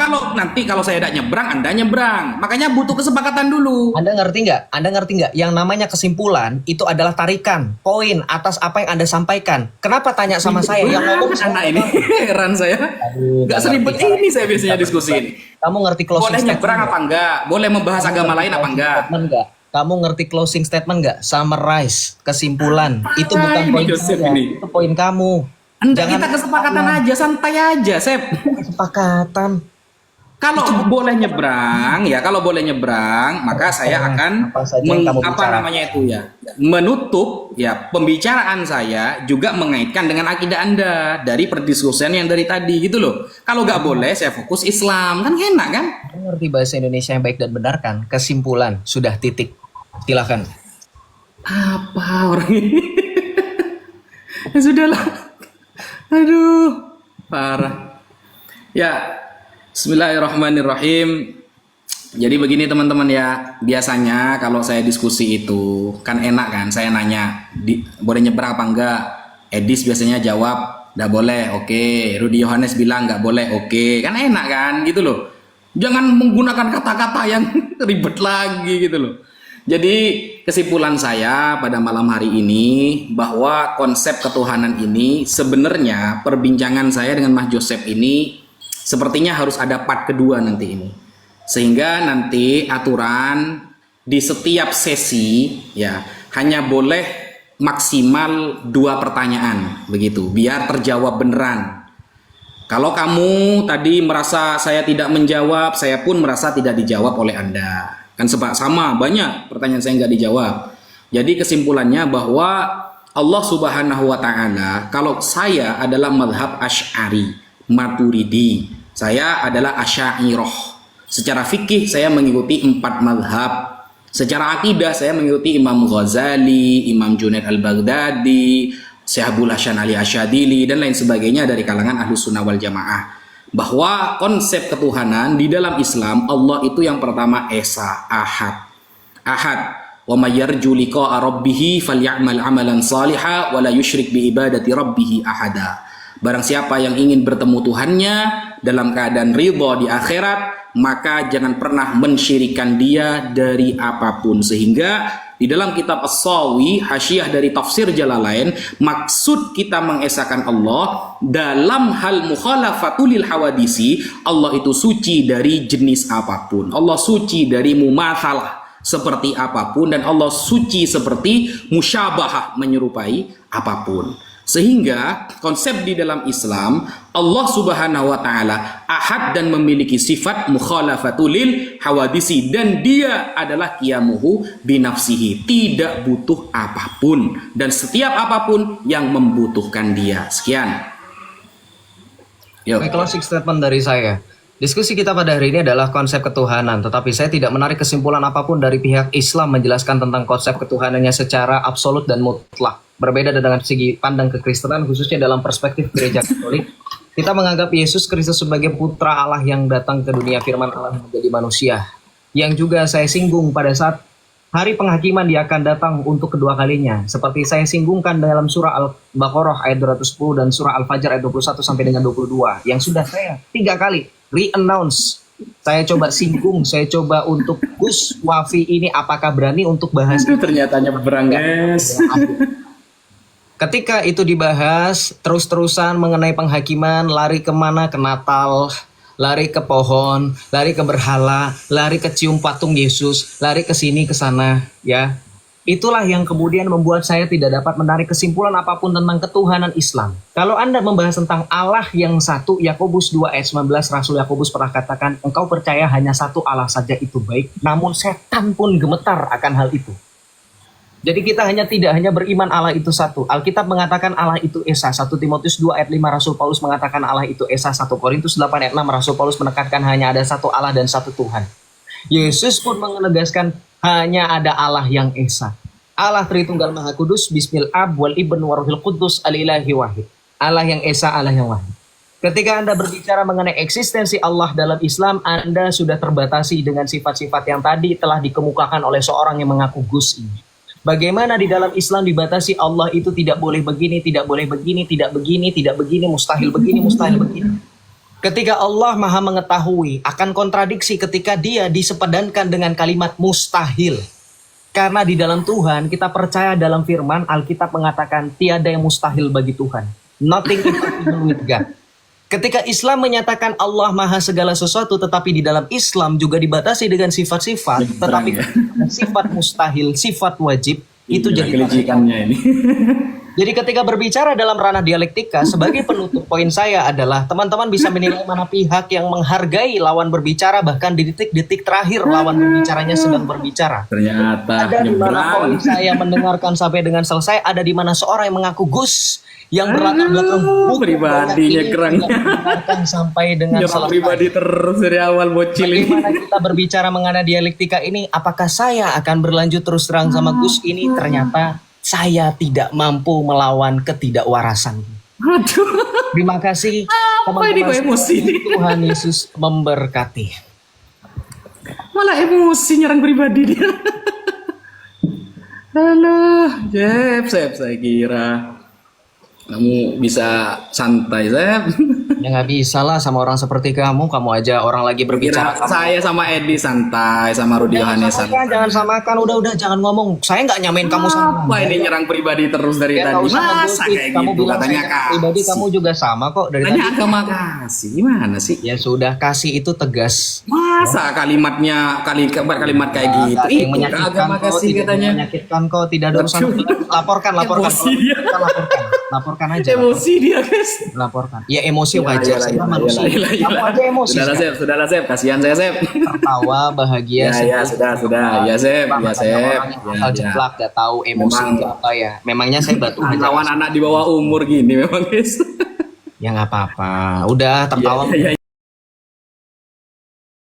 kalau saya tidak nyebrang, Anda nyebrang. Makanya butuh kesepakatan dulu. Anda ngerti nggak? Yang namanya kesimpulan itu adalah tarikan poin atas apa yang Anda sampaikan. Kenapa tanya sama saya? Yang ngomong anak ini heran saya. Nggak seribet ini saya biasanya diskusi ini. Kamu ngerti closing Boleh statement? nyebrang apa enggak? Boleh membahas agama lain apa enggak? Kamu ngerti closing statement nggak? Summarize, kesimpulan. Itu bukan ini poin Joseph saya. ini? Itu poin kamu. Enggak, kita kesepakatan aja, santai aja, Sep. Kesepakatan. Kalau boleh nyebrang, maka saya akan apa saja yang kamu bicarakan. menutup ya pembicaraan saya juga mengaitkan dengan akidah Anda dari perdiskusian yang dari tadi gitu loh. Kalau nggak boleh, saya fokus Islam, kan enak kan? Kamu ngerti bahasa Indonesia yang baik dan benar kan? Kesimpulan, sudah titik. Silakan. Apa orang ini? Ya sudahlah. Aduh, parah. Ya, bismillahirrahmanirrahim. Jadi begini teman-teman ya, biasanya kalau saya diskusi itu kan enak kan, saya nanya, boleh nyebrang apa enggak? Edis biasanya jawab, enggak boleh, oke. Rudi Yohanes bilang enggak boleh, oke. Kan enak kan, gitu loh. Jangan menggunakan kata-kata yang ribet lagi gitu loh. Jadi kesimpulan saya pada malam hari ini bahwa konsep ketuhanan ini sebenarnya perbincangan saya dengan Mas Joseph ini sepertinya harus ada part kedua nanti ini. Sehingga nanti aturan di setiap sesi ya hanya boleh maksimal 2 pertanyaan begitu biar terjawab beneran. Kalau kamu tadi merasa saya tidak menjawab, saya pun merasa tidak dijawab oleh Anda. Kan sama banyak pertanyaan saya nggak dijawab. Jadi kesimpulannya bahwa Allah Subhanahu wa taala, kalau saya adalah mazhab Asy'ari, Maturidi, saya adalah Asy'ariyah. Secara fikih saya mengikuti 4 mazhab. Secara akidah saya mengikuti Imam Ghazali, Imam Junaid al-Baghdadi, Syekh Abdul Hasan Ali Asyadili dan lain sebagainya dari kalangan Ahlus Sunnah wal Jamaah. Bahwa konsep ketuhanan di dalam Islam, Allah itu yang pertama Esa, Ahad. Ahad. Wa may yarju liqa'a rabbih falyamal 'amalan shalihan wa la yusyrik bi ibadati rabbih ahada. Barang siapa yang ingin bertemu Tuhannya dalam keadaan ridha di akhirat, maka jangan pernah mensyirikan dia dari apapun. Sehingga di dalam kitab As-Sawi, hasyiah dari tafsir Jalalain, maksud kita mengesahkan Allah dalam hal mukhalafatul hawadisi, Allah itu suci dari jenis apapun. Allah suci dari mumatsalah seperti apapun, dan Allah suci seperti musyabahah menyerupai apapun. Sehingga konsep di dalam Islam, Allah Subhanahu wa taala ahad dan memiliki sifat mukhalafatul hawadisi, dan dia adalah qiyamuhu binafsihi, tidak butuh apapun dan setiap apapun yang membutuhkan dia. Sekian. Yuk. Closing statement dari saya. Diskusi kita pada hari ini adalah konsep ketuhanan, tetapi saya tidak menarik kesimpulan apapun dari pihak Islam menjelaskan tentang konsep ketuhanannya secara absolut dan mutlak. Berbeda dengan segi pandang kekristenan, khususnya dalam perspektif gereja Katolik, kita menganggap Yesus Kristus sebagai putra Allah yang datang ke dunia, firman Allah menjadi manusia. Yang juga saya singgung pada saat hari penghakiman dia akan datang untuk kedua kalinya. Seperti saya singgungkan dalam surah Al-Baqarah ayat 210 dan surah Al-Fajr ayat 21 sampai dengan 22. Yang sudah saya 3 kali re-announce. Saya coba singgung, saya coba untuk Gus Wafi ini apakah berani untuk bahas. Itu ternyata nyebrang, guys. Ketika itu dibahas terus-terusan mengenai penghakiman, lari kemana? Ke Natal, lari ke pohon, lari ke berhala, lari ke cium patung Yesus, lari ke sini ke sana, ya. Itulah yang kemudian membuat saya tidak dapat menarik kesimpulan apapun tentang ketuhanan Islam. Kalau Anda membahas tentang Allah yang satu, Yakobus 2 ayat 19, Rasul Yakobus pernah katakan, engkau percaya hanya satu Allah saja itu baik, namun setan pun gemetar akan hal itu. Jadi kita tidak hanya beriman Allah itu satu. Alkitab mengatakan Allah itu Esa. 1 Timotius 2 ayat 5 Rasul Paulus mengatakan Allah itu Esa. 1 Korintus 8 ayat 6 Rasul Paulus menekankan hanya ada satu Allah dan satu Tuhan. Yesus pun menegaskan hanya ada Allah yang Esa. Allah Tritunggal Maha Kudus, Bismil Ab wal Ibn Waruhil Qudus Al-Ilahi Wahid. Allah yang Esa, Allah yang Wahid. Ketika Anda berbicara mengenai eksistensi Allah dalam Islam, Anda sudah terbatasi dengan sifat-sifat yang tadi telah dikemukakan oleh seorang yang mengaku Gus ini. Bagaimana di dalam Islam dibatasi Allah itu tidak boleh begini, tidak boleh begini, tidak begini, tidak begini, mustahil begini, mustahil begini. Ketika Allah Maha mengetahui akan kontradiksi ketika dia disepadankan dengan kalimat mustahil. Karena di dalam Tuhan kita percaya dalam firman Alkitab mengatakan tiada yang mustahil bagi Tuhan. Nothing impossible with God. Ketika Islam menyatakan Allah Maha segala sesuatu, tetapi di dalam Islam juga dibatasi dengan sifat-sifat, tetapi sifat mustahil, sifat wajib, itu jadi kelicikannya ini. Jadi ketika berbicara dalam ranah dialektika, sebagai penutup poin saya adalah teman-teman bisa menilai mana pihak yang menghargai lawan berbicara, bahkan di detik-detik terakhir lawan berbicaranya sedang berbicara. Ternyata Ada di mana nyebrang. poin saya mendengarkan sampai dengan selesai, ada di mana seorang yang mengaku Gus yang berlatar belakang buku pribadinya ini kerang. tidak mendengarkan sampai dengan Nyerang selesai. pribadi terus dari awal bocil ini. Bagaimana kita berbicara mengenai dialektika ini? Apakah saya akan berlanjut terus terang sama Gus ini? Ternyata saya tidak mampu melawan ketidakwarasan. Aduh. Terima kasih Apa ini kok emosi? Tuhan Yesus memberkati. Malah emosi nyerang pribadi dia. Alah, Sep, saya kira kamu bisa santai, Sep. Ya nggak bisa lah sama orang seperti kamu. Kamu aja orang lagi berbicara. Kira saya sama Edi santai, sama Rudi Yohanes santai. Jangan samakan, udah jangan ngomong. Saya nggak nyamain kamu sama. Apa ini nyerang pribadi terus dari Ya, nggak tadi? usah Masa ngebully. kayak Kamu gitu? bilang Katanya saya pribadi kasih. kamu juga sama kok dari Katanya tadi. agama kasih. Gimana sih? Ya sudah, kasih itu tegas. Masa kalimatnya kalimat kayak gitu? Yang Itu menyakitkan agama kau, kasih tidak katanya. menyakitkan kau, tidak ada urusan. Aduh. Laporkan. Emosi dia. Laporkan aja. Emosi dia, guys. Laporkan. Ya emosi wajar, saya manusia. Kamu aja emosi. Sudahlah, Sep. Kasihan saya, Sep. Tertawa, bahagia. Ya, sudah. Ya, Sep. Ya, Sep. Orang yang akal Ya, jeblak, gak tahu emosi Memang. itu apa ya. Memangnya saya batu aja. Lawan anak di bawah umur gini memang, guys. Ya nggak apa-apa. Udah tertawa. Ya.